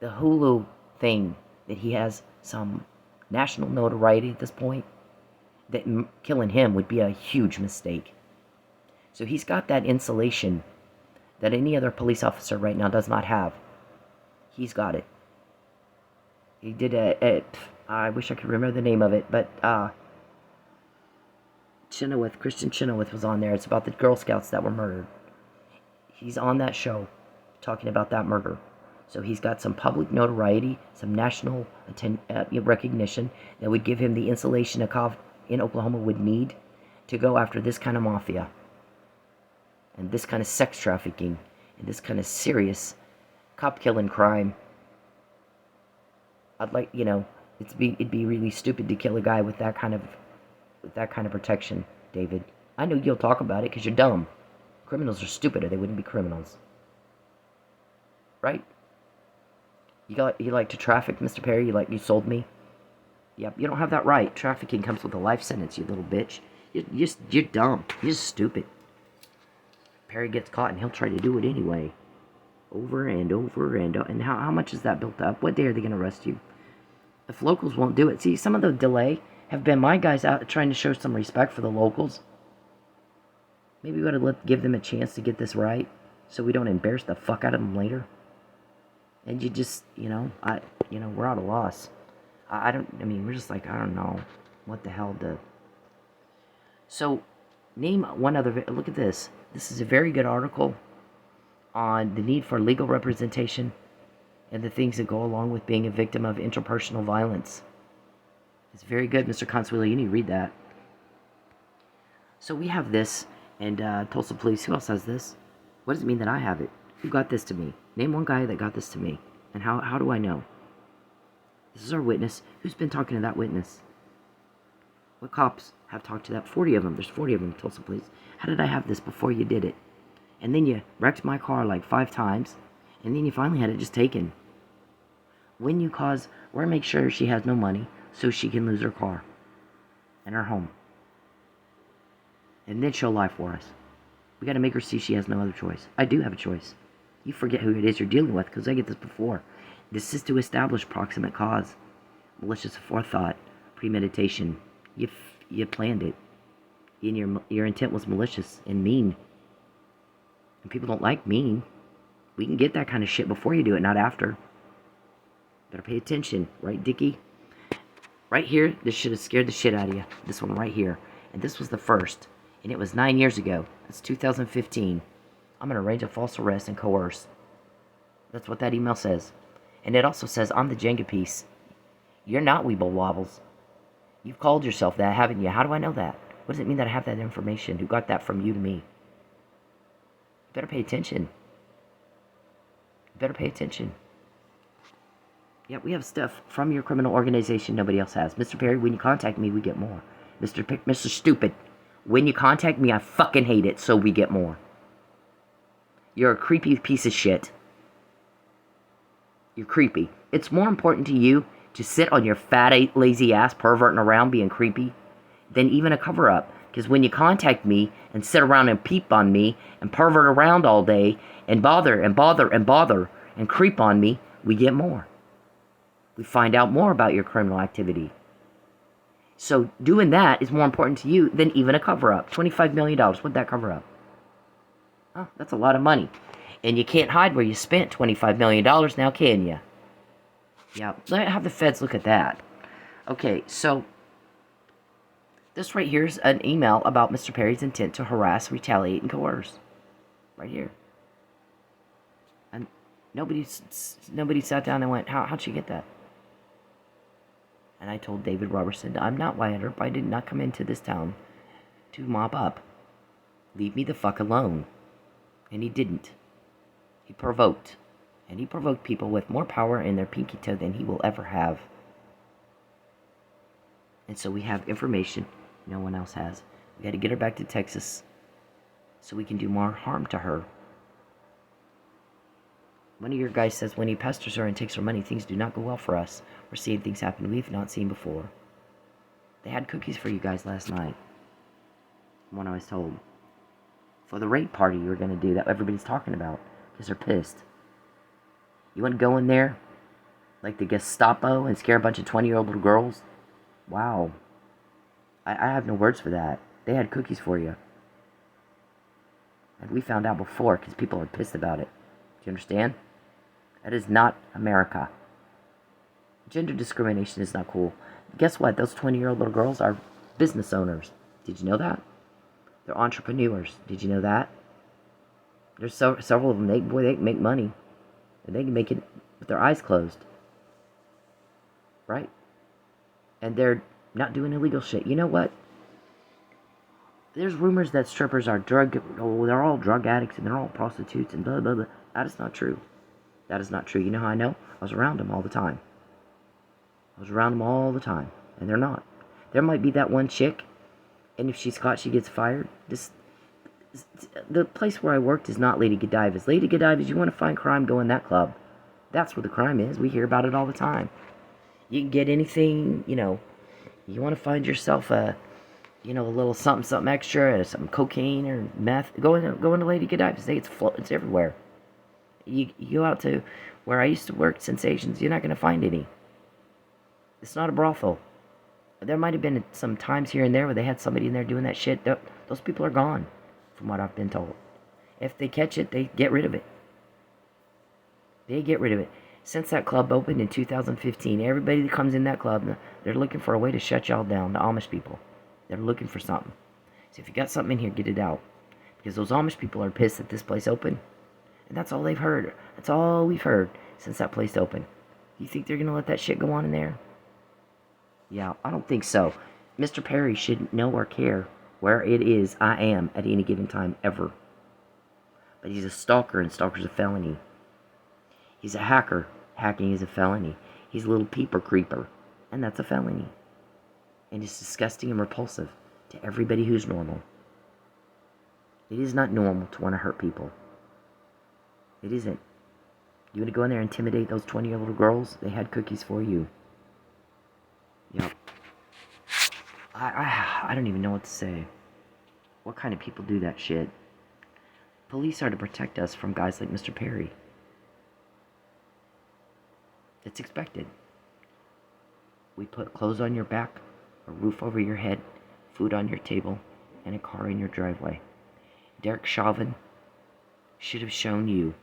Hulu thing that he has some national notoriety at this point, that killing him would be a huge mistake. So he's got that insulation that any other police officer right now does not have. He's got it. He did I wish I could remember the name of it, but Christian Chenoweth was on there. It's about the Girl Scouts that were murdered. He's on that show talking about that murder. So he's got some public notoriety, some national recognition that would give him the insulation a cop in Oklahoma would need to go after this kind of mafia and this kind of sex trafficking and this kind of serious cop-killing crime. I'd like, it'd be really stupid to kill a guy with that kind of protection, David. I know you'll talk about it because you're dumb. Criminals are stupid or they wouldn't be criminals. Right? You like to traffic, Mr. Perry? You sold me? Yep, you don't have that right. Trafficking comes with a life sentence, you little bitch. You're dumb. You're just stupid. Perry gets caught and he'll try to do it anyway. Over and over and how much is that built up? What day are they going to arrest you? If locals won't do it. See, some of the delay have been my guys out trying to show some respect for the locals. Maybe we ought to give them a chance to get this right so we don't embarrass the fuck out of them later. And you just, we're at a loss. We're just like, I don't know what the hell to... So, name one other... Look at this. This is a very good article on the need for legal representation and the things that go along with being a victim of interpersonal violence. It's very good, Mr. Consuelo. You need to read that. So we have this, and Tulsa Police. Who else has this? What does it mean that I have it? Who got this to me? Name one guy that got this to me. And how do I know? This is our witness. Who's been talking to that witness? What cops have talked to that? 40 of them. There's 40 of them, Tulsa Police. How did I have this before you did it? And then you wrecked my car like 5 times. And then you finally had it just taken. When you cause... We're going to make sure she has no money so she can lose her car. And her home. And then she'll lie for us. We got to make her see she has no other choice. I do have a choice. You forget who it is you're dealing with, because I get this before. This is to establish proximate cause. Malicious forethought. Premeditation. You planned it. And your intent was malicious and mean. And people don't like mean. We can get that kind of shit before you do it, not after. Better pay attention. Right, Dickie? Right here, this should have scared the shit out of you. This one right here. And this was the first. And it was 9 years ago. That's 2015. I'm going to arrange a false arrest and coerce. That's what that email says. And it also says, I'm the Jenga piece. You're not Weeble Wobbles. You've called yourself that, haven't you? How do I know that? What does it mean that I have that information? Who got that from you to me? You better pay attention. You better pay attention. Yeah, we have stuff from your criminal organization nobody else has. Mr. Perry, when you contact me, we get more. Mr. Stupid, when you contact me, I fucking hate it, so we get more. You're a creepy piece of shit. You're creepy. It's more important to you to sit on your fat, lazy ass perverting around being creepy than even a cover-up. Because when you contact me and sit around and peep on me and pervert around all day and bother and creep on me, we get more. We find out more about your criminal activity. So doing that is more important to you than even a cover-up. $25 million. What'd that cover up? Oh, that's a lot of money. And you can't hide where you spent $25 million now, can you? Yeah, let have the feds look at that. Okay, so this right here is an email about Mr. Perry's intent to harass, retaliate, and coerce. Right here. And nobody sat down and went, how'd she get that? And I told David Robertson, I'm not Wyatt Earp. I did not come into this town to mop up. Leave me the fuck alone. And he didn't. He provoked. And he provoked people with more power in their pinky toe than he will ever have. And so we have information no one else has. We got to get her back to Texas so we can do more harm to her. One of your guys says when he pesters her and takes her money, things do not go well for us. We're seeing things happen we've not seen before. They had cookies for you guys last night. From what I was told. For the rape party you were going to do that everybody's talking about. Because they're pissed. You want to go in there like the Gestapo and scare a bunch of 20-year-old little girls? Wow. I have no words for that. They had cookies for you. And we found out before because people are pissed about it. Do you understand? That is not America. Gender discrimination is not cool. Guess what? Those 20-year-old little girls are business owners. Did you know that? They're entrepreneurs. Did you know that? There's several of them. They make money. And they can make it with their eyes closed. Right? And they're not doing illegal shit. You know what? There's rumors that strippers are they're all drug addicts and they're all prostitutes and blah, blah, blah. That is not true. That is not true. You know how I know? I was around them all the time. And they're not. There might be that one chick, and if she's caught, she gets fired. The place where I worked is not Lady Godiva's. Lady Godiva's, you want to find crime, go in that club. That's where the crime is. We hear about it all the time. You can get anything, you want to find yourself a little something extra, some cocaine or meth. Go into Lady Godiva's. It's everywhere. You go out to where I used to work, Sensations, you're not going to find any. It's not a brothel. There might have been some times here and there where they had somebody in there doing that shit. Those people are gone, from what I've been told. If they catch it, they get rid of it. Since that club opened in 2015, everybody that comes in that club, they're looking for a way to shut y'all down, the Amish people. They're looking for something. So if you got something in here, get it out. Because those Amish people are pissed that this place opened. And that's all they've heard. That's all we've heard since that place opened. You think they're going to let that shit go on in there? Yeah, I don't think so. Mr. Perry shouldn't know or care where it is I am at any given time, ever. But he's a stalker, and stalker's a felony. He's a hacker. Hacking is a felony. He's a little peeper creeper, and that's a felony. And it's disgusting and repulsive to everybody who's normal. It is not normal to want to hurt people. It isn't. You want to go in there and intimidate those 20-year-old girls? They had cookies for you. Yep. I don't even know what to say. What kind of people do that shit? Police are to protect us from guys like Mr. Perry. It's expected. We put clothes on your back, a roof over your head, food on your table, and a car in your driveway. Derek Chauvin should have shown you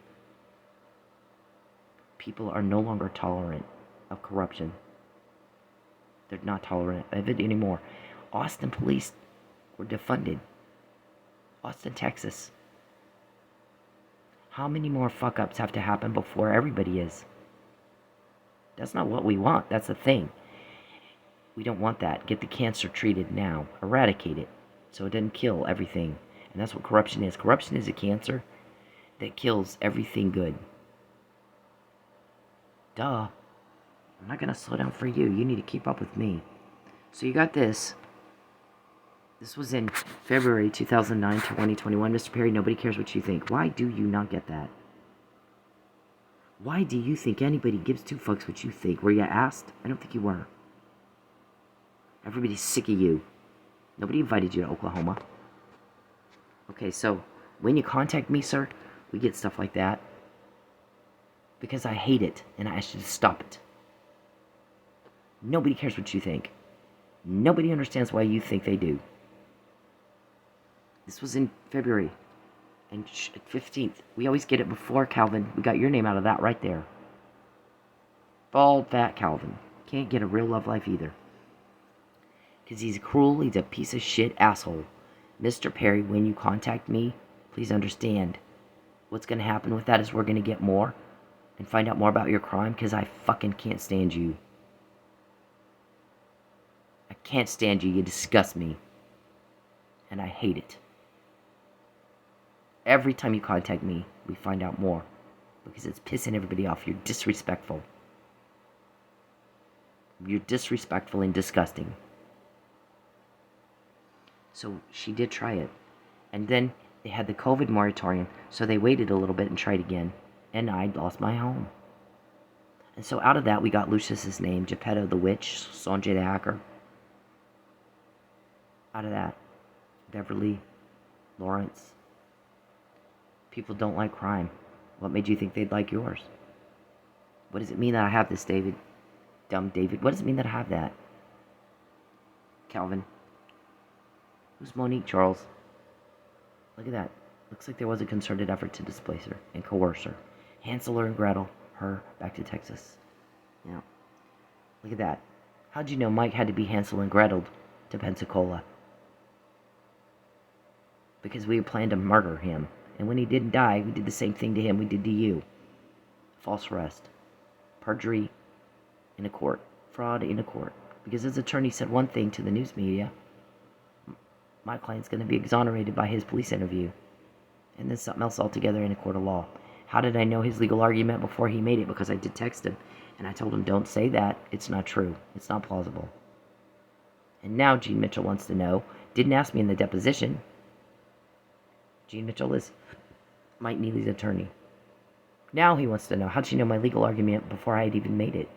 people are no longer tolerant of corruption. They're not tolerant of it anymore. Austin police were defunded. Austin, Texas. How many more fuck-ups have to happen before everybody is? That's not what we want. That's the thing. We don't want that. Get the cancer treated now. Eradicate it so it doesn't kill everything. And that's what corruption is. Corruption is a cancer that kills everything good. Duh. I'm not going to slow down for you. You need to keep up with me. So you got this. This was in February 2009 to 2021. Mr. Perry, nobody cares what you think. Why do you not get that? Why do you think anybody gives two fucks what you think? Were you asked? I don't think you were. Everybody's sick of you. Nobody invited you to Oklahoma. Okay, so when you contact me, sir, we get stuff like that. Because I hate it, and I ask you to stop it. Nobody cares what you think. Nobody understands why you think they do. This was in February. And 15th. We always get it before Calvin. We got your name out of that right there. Bald, fat Calvin. Can't get a real love life either. Because he's cruel. He's a piece of shit asshole. Mr. Perry, when you contact me, please understand. What's going to happen with that is we're going to get more. And find out more about your crime. Because I fucking can't stand you. I can't stand you. You disgust me. And I hate it. Every time you contact me, we find out more. Because it's pissing everybody off. You're disrespectful. You're disrespectful and disgusting. So she did try it. And then they had the COVID moratorium. So they waited a little bit and tried again. And I lost my home. And so out of that, we got Lucius's name. Geppetto the Witch. Sanjay the Hacker. Out of that. Beverly. Lawrence. People don't like crime. What made you think they'd like yours? What does it mean that I have this, David? Dumb David. What does it mean that I have that? Calvin. Who's Monique, Charles? Look at that. Looks like there was a concerted effort to displace her and coerce her. Hansel her and Gretel her back to Texas. Yeah. Look at that. How'd you know Mike had to be Hansel and Gretel to Pensacola? Because we had planned to murder him. And when he didn't die, we did the same thing to him we did to you. false arrest, perjury in a court, fraud in a court. Because his attorney said one thing to the news media, my client's going to be exonerated by his police interview, and then something else altogether in a court of law. How did I know his legal argument before he made it? Because I did text him, and I told him, don't say that. It's not true. It's not plausible. And now Gene Mitchell wants to know, didn't ask me in the deposition. Gene Mitchell is Mike Neely's attorney. Now he wants to know, how'd she know my legal argument before I had even made it?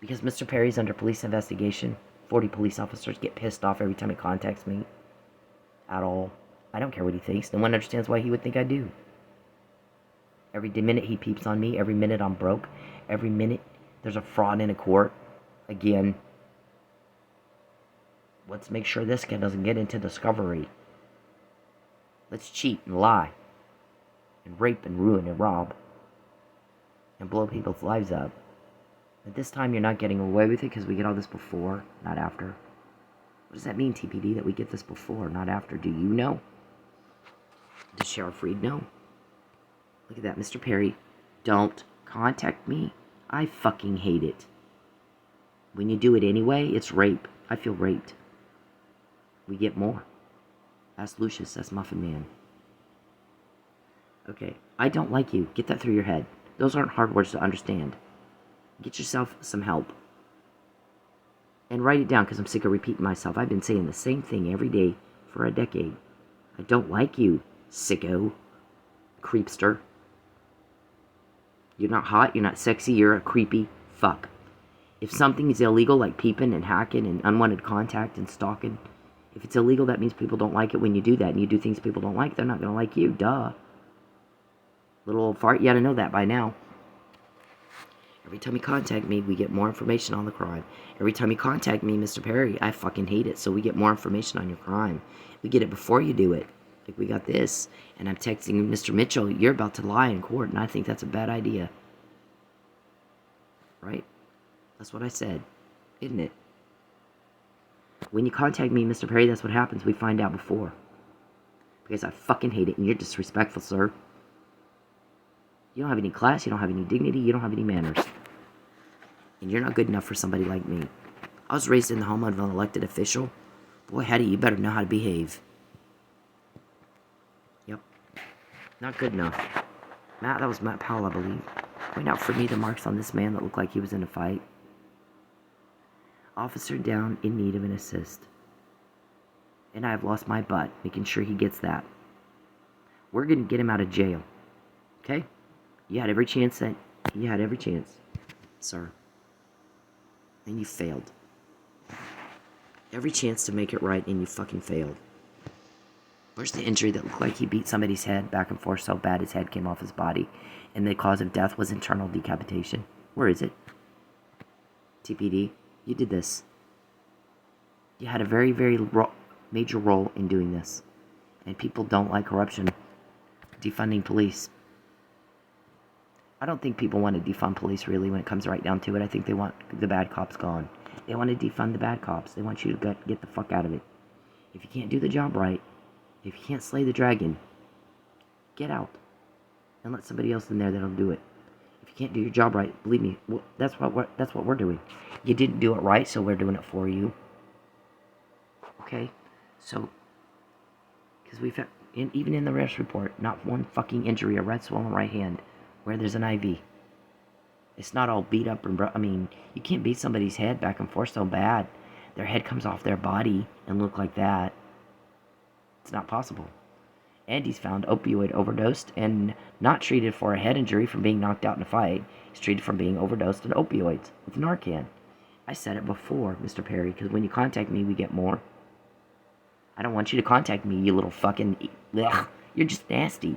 Because Mr. Perry's under police investigation, 40 police officers get pissed off every time he contacts me. At all. I don't care what he thinks. No one understands why he would think I do. Every minute he peeps on me, every minute I'm broke, every minute there's a fraud in a court. Again, let's make sure this guy doesn't get into discovery. Let's cheat and lie, and rape and ruin and rob, and blow people's lives up. But this time you're not getting away with it because we get all this before, not after. What does that mean, TPD, that we get this before, not after? Do you know? Does Sheriff Reed know? Look at that, Mr. Perry. Don't contact me. I fucking hate it. When you do it anyway, it's rape. I feel raped. We get more. Ask Lucius, that's Muffin Man. Okay, I don't like you. Get that through your head. Those aren't hard words to understand. Get yourself some help. And write it down, because I'm sick of repeating myself. I've been saying the same thing every day for a decade. I don't like you, sicko. Creepster. You're not hot, you're not sexy, you're a creepy fuck. If something is illegal, like peeping and hacking and unwanted contact and stalking, if it's illegal, that means people don't like it when you do that. And you do things people don't like, they're not going to like you. Duh. Little old fart, you ought to know that by now. Every time you contact me, we get more information on the crime. Every time you contact me, Mr. Perry, I fucking hate it. So we get more information on your crime. We get it before you do it. Like we got this. And I'm texting Mr. Mitchell, you're about to lie in court. And I think that's a bad idea. Right? That's what I said. Isn't it? When you contact me, Mr. Perry, that's what happens. We find out before. Because I fucking hate it. And you're disrespectful, sir. You don't have any class, you don't have any dignity, you don't have any manners. And you're not good enough for somebody like me. I was raised in the home of an elected official. Boy, Hattie, you better know how to behave. Yep. Not good enough. Matt, that was Matt Powell, I believe. Point out for me the marks on this man that looked like he was in a fight. Officer down in need of an assist. And I have lost my butt, making sure he gets that. We're going to get him out of jail. Okay? You had every chance, sir. And you failed. Every chance to make it right, and you fucking failed. Where's the injury that looked like he beat somebody's head back and forth so bad his head came off his body, and the cause of death was internal decapitation? Where is it? TPD, you did this. You had a very, very major role in doing this. And people don't like corruption. Defunding police. I don't think people want to defund police, really, when it comes right down to it. I think they want the bad cops gone. They want to defund the bad cops. They want you to get the fuck out of it. If you can't do the job right, if you can't slay the dragon, get out. And let somebody else in there that'll do it. If you can't do your job right, believe me, that's what we're doing. You didn't do it right, so we're doing it for you. Okay? So, because we've had, even in the arrest report, not one fucking injury, a red swollen right hand, where there's an IV. It's not all beat up and I mean, you can't beat somebody's head back and forth so bad. Their head comes off their body and look like that. It's not possible. And he's found opioid overdosed and not treated for a head injury from being knocked out in a fight. He's treated from being overdosed on opioids with Narcan. I said it before, Mr. Perry, because when you contact me, we get more. I don't want you to contact me, you little fucking... Ugh, you're just nasty.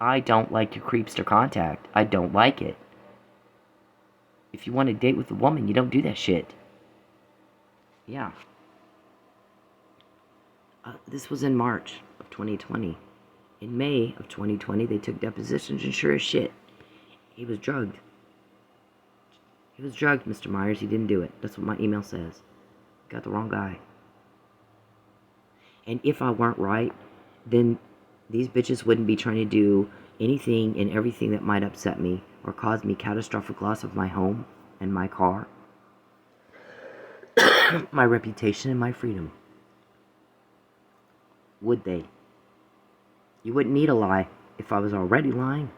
I don't like your creepster contact. I don't like it. If you want to date with a woman, you don't do that shit. Yeah. This was in March of 2020. In May of 2020, they took depositions, and sure as shit, he was drugged. He was drugged, Mr. Myers. He didn't do it. That's what my email says. Got the wrong guy. And if I weren't right, then these bitches wouldn't be trying to do anything and everything that might upset me or cause me catastrophic loss of my home and my car, my reputation and my freedom. Would they? You wouldn't need a lie if I was already lying.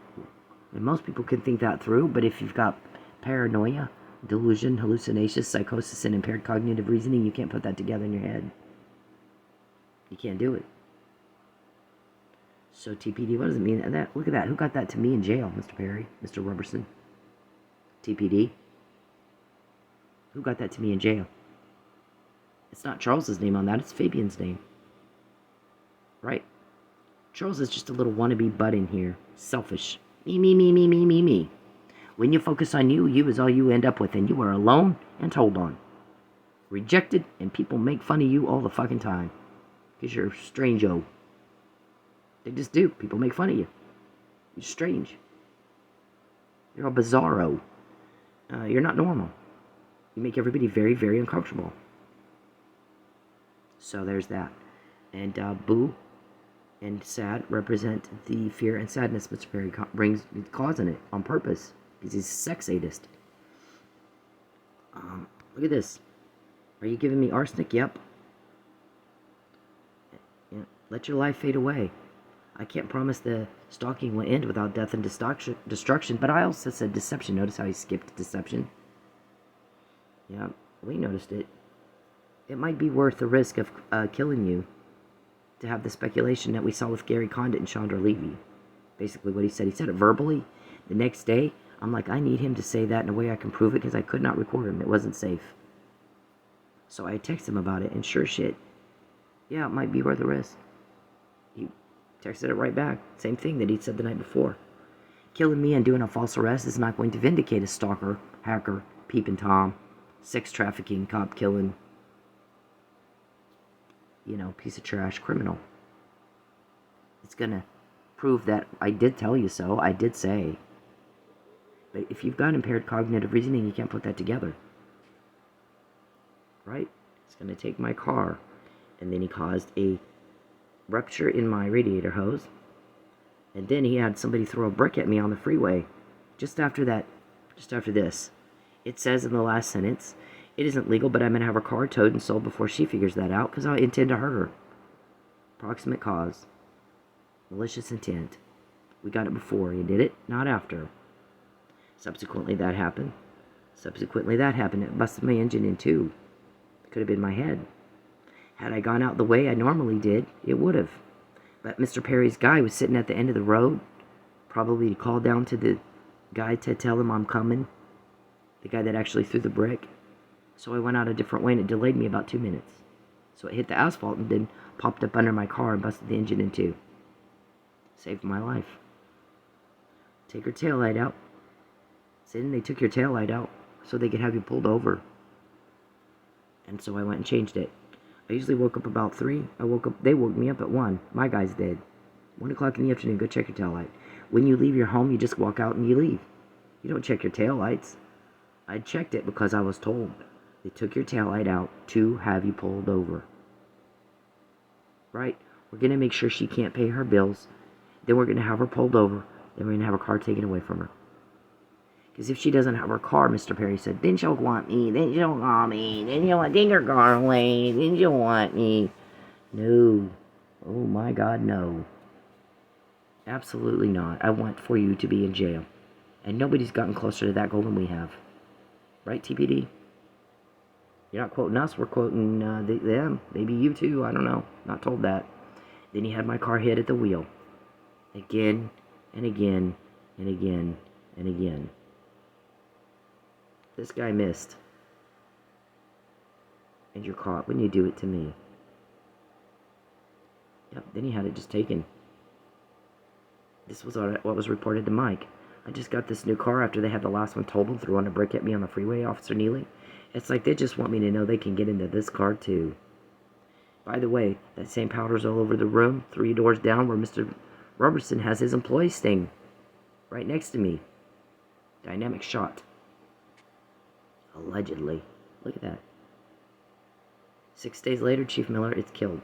And most people can think that through, but if you've got paranoia, delusion, hallucinations, psychosis, and impaired cognitive reasoning, you can't put that together in your head. You can't do it. So TPD, what does it mean? Look at that. Who got that to me in jail, Mr. Perry? Mr. Robertson? TPD? Who got that to me in jail? It's not Charles's name on that. It's Fabian's name. Right? Charles is just a little wannabe butt in here. Selfish. Me. When you focus on you, you is all you end up with, and you are alone and told on. Rejected, and people make fun of you all the fucking time. Because you're strange-o. They just do. People make fun of you. You're strange. You're a bizarro. You're not normal. You make everybody very, very uncomfortable. So there's that. And boo and sad represent the fear and sadness Mr. Perry causing it on purpose. Because he's a sex sadist. Look at this. Are you giving me arsenic? Yep. Yeah. Let your life fade away. I can't promise the stalking will end without death and destruction, but I also said deception. Notice how he skipped deception? Yeah, we noticed it. It might be worth the risk of killing you to have the speculation that we saw with Gary Condit and Chandra Levy. Basically what he said. He said it verbally. The next day, I'm like, I need him to say that in a way I can prove it because I could not record him. It wasn't safe. So I texted him about it, and sure shit, yeah, it might be worth the risk. He texted it right back. Same thing that he'd said the night before. Killing me and doing a false arrest is not going to vindicate a stalker, hacker, peeping Tom, sex trafficking, cop killing, piece of trash criminal. It's gonna prove that I did tell you so. I did say. But if you've got impaired cognitive reasoning, you can't put that together. Right? It's gonna take my car. And then he caused a rupture in my radiator hose. And then he had somebody throw a brick at me on the freeway. Just after this. It says in the last sentence, it isn't legal, but I'm going to have her car towed and sold before she figures that out, because I intend to hurt her. Proximate cause. Malicious intent. We got it before. He did it, not after. Subsequently, that happened. It busted my engine in two. It could have been my head. Had I gone out the way I normally did, it would have. But Mr. Perry's guy was sitting at the end of the road, probably to call down to the guy to tell him I'm coming. The guy that actually threw the brick. So I went out a different way, and it delayed me about 2 minutes. So it hit the asphalt and then popped up under my car and busted the engine in two. Saved my life. Take her taillight out. Then they took your taillight out so they could have you pulled over. And so I went and changed it. I usually woke up about 3. They woke me up at 1. My guys did. 1 o'clock in the afternoon, go check your taillight. When you leave your home, you just walk out and you leave. You don't check your taillights. I checked it because I was told. They took your taillight out to have you pulled over. Right? We're going to make sure she can't pay her bills. Then we're going to have her pulled over. Then we're going to have her car taken away from her. Because if she doesn't have her car, Mr. Perry said, then she'll want me. Then she'll call me. Then you'll take her car away. Then she'll want me. No. Oh my God, no. Absolutely not. I want for you to be in jail. And nobody's gotten closer to that goal than we have. Right, TPD? You're not quoting us, we're quoting them. Maybe you too, I don't know. Not told that. Then he had my car hit at the wheel. Again, and again, and again, and again. This guy missed. And you're caught when you do it to me. Yep, then he had it just taken. This was what was reported to Mike. I just got this new car after they had the last one totaled, threw on a brick at me on the freeway, Officer Neely. It's like they just want me to know they can get into this car too. By the way, that same powder's all over the room, 3 doors down where Mr. Robertson has his employee staying. Right next to me. Dynamic shot. Allegedly. Look at that. 6 days later, Chief Miller, it's killed.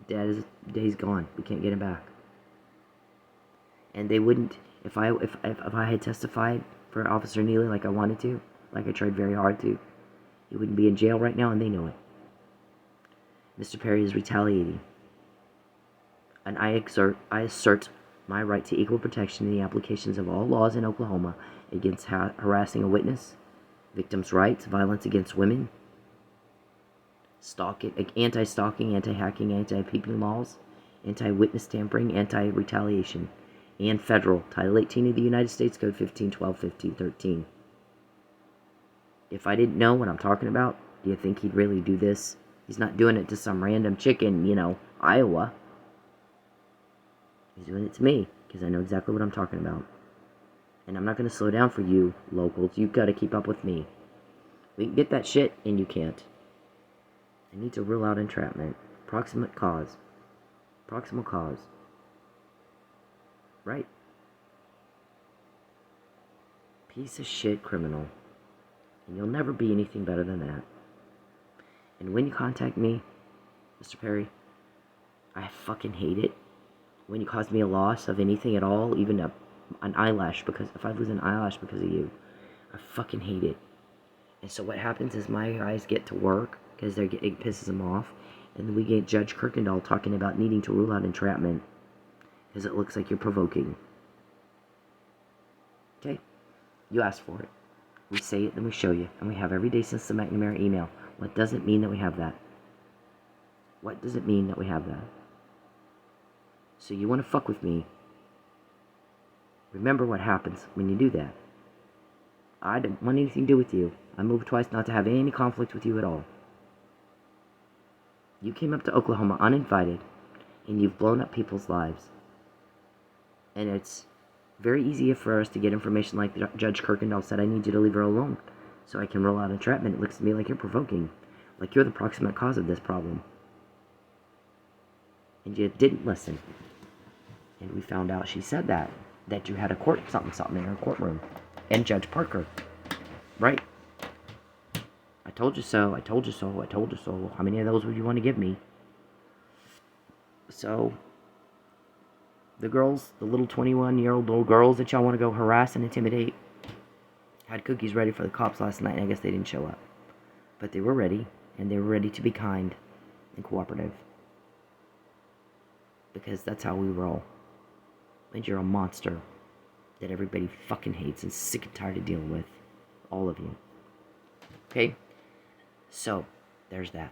Day's gone. We can't get him back. And they wouldn't, if I had testified for Officer Neely like I wanted to, like I tried very hard to, he wouldn't be in jail right now, and they know it. Mr. Perry is retaliating. And I assert my right to equal protection in the applications of all laws in Oklahoma against harassing a witness, victims' rights, violence against women, anti-stalking, anti-hacking, anti-peeping laws, anti-witness tampering, anti-retaliation, and federal Title 18 of the United States Code 1512, 1513. If I didn't know what I'm talking about, do you think he'd really do this? He's not doing it to some random chick in, Iowa. He's doing it to me, because I know exactly what I'm talking about. And I'm not going to slow down for you, locals. You've got to keep up with me. We can get that shit, and you can't. I need to rule out entrapment. Proximate cause. Proximal cause. Right. Piece of shit criminal. And you'll never be anything better than that. And when you contact me, Mr. Perry, I fucking hate it. When you cause me a loss of anything at all, even an eyelash, because if I lose an eyelash because of you, I fucking hate it. And so what happens is my guys get to work, because it pisses them off, and then we get Judge Kirkendall talking about needing to rule out entrapment, because it looks like you're provoking. Okay? You asked for it. We say it, then we show you, and we have every day since the McNamara email. What does it mean that we have that? What does it mean that we have that? So you want to fuck with me, remember what happens when you do that. I don't want anything to do with you. I moved twice not to have any conflict with you at all. You came up to Oklahoma uninvited, and you've blown up people's lives. And it's very easy for us to get information like Judge Kirkendall said, I need you to leave her alone so I can roll out entrapment. It looks to me like you're provoking, like you're the proximate cause of this problem. And you didn't listen. And we found out she said that you had a something in her courtroom. And Judge Parker. Right. I told you so, I told you so, I told you so. How many of those would you want to give me? So, the girls, the little 21-year-old little girls that y'all want to go harass and intimidate, had cookies ready for the cops last night, and I guess they didn't show up. But they were ready, and they were ready to be kind and cooperative. Because that's how we roll. And you're a monster that everybody fucking hates and sick and tired of dealing with. All of you. Okay? So, there's that.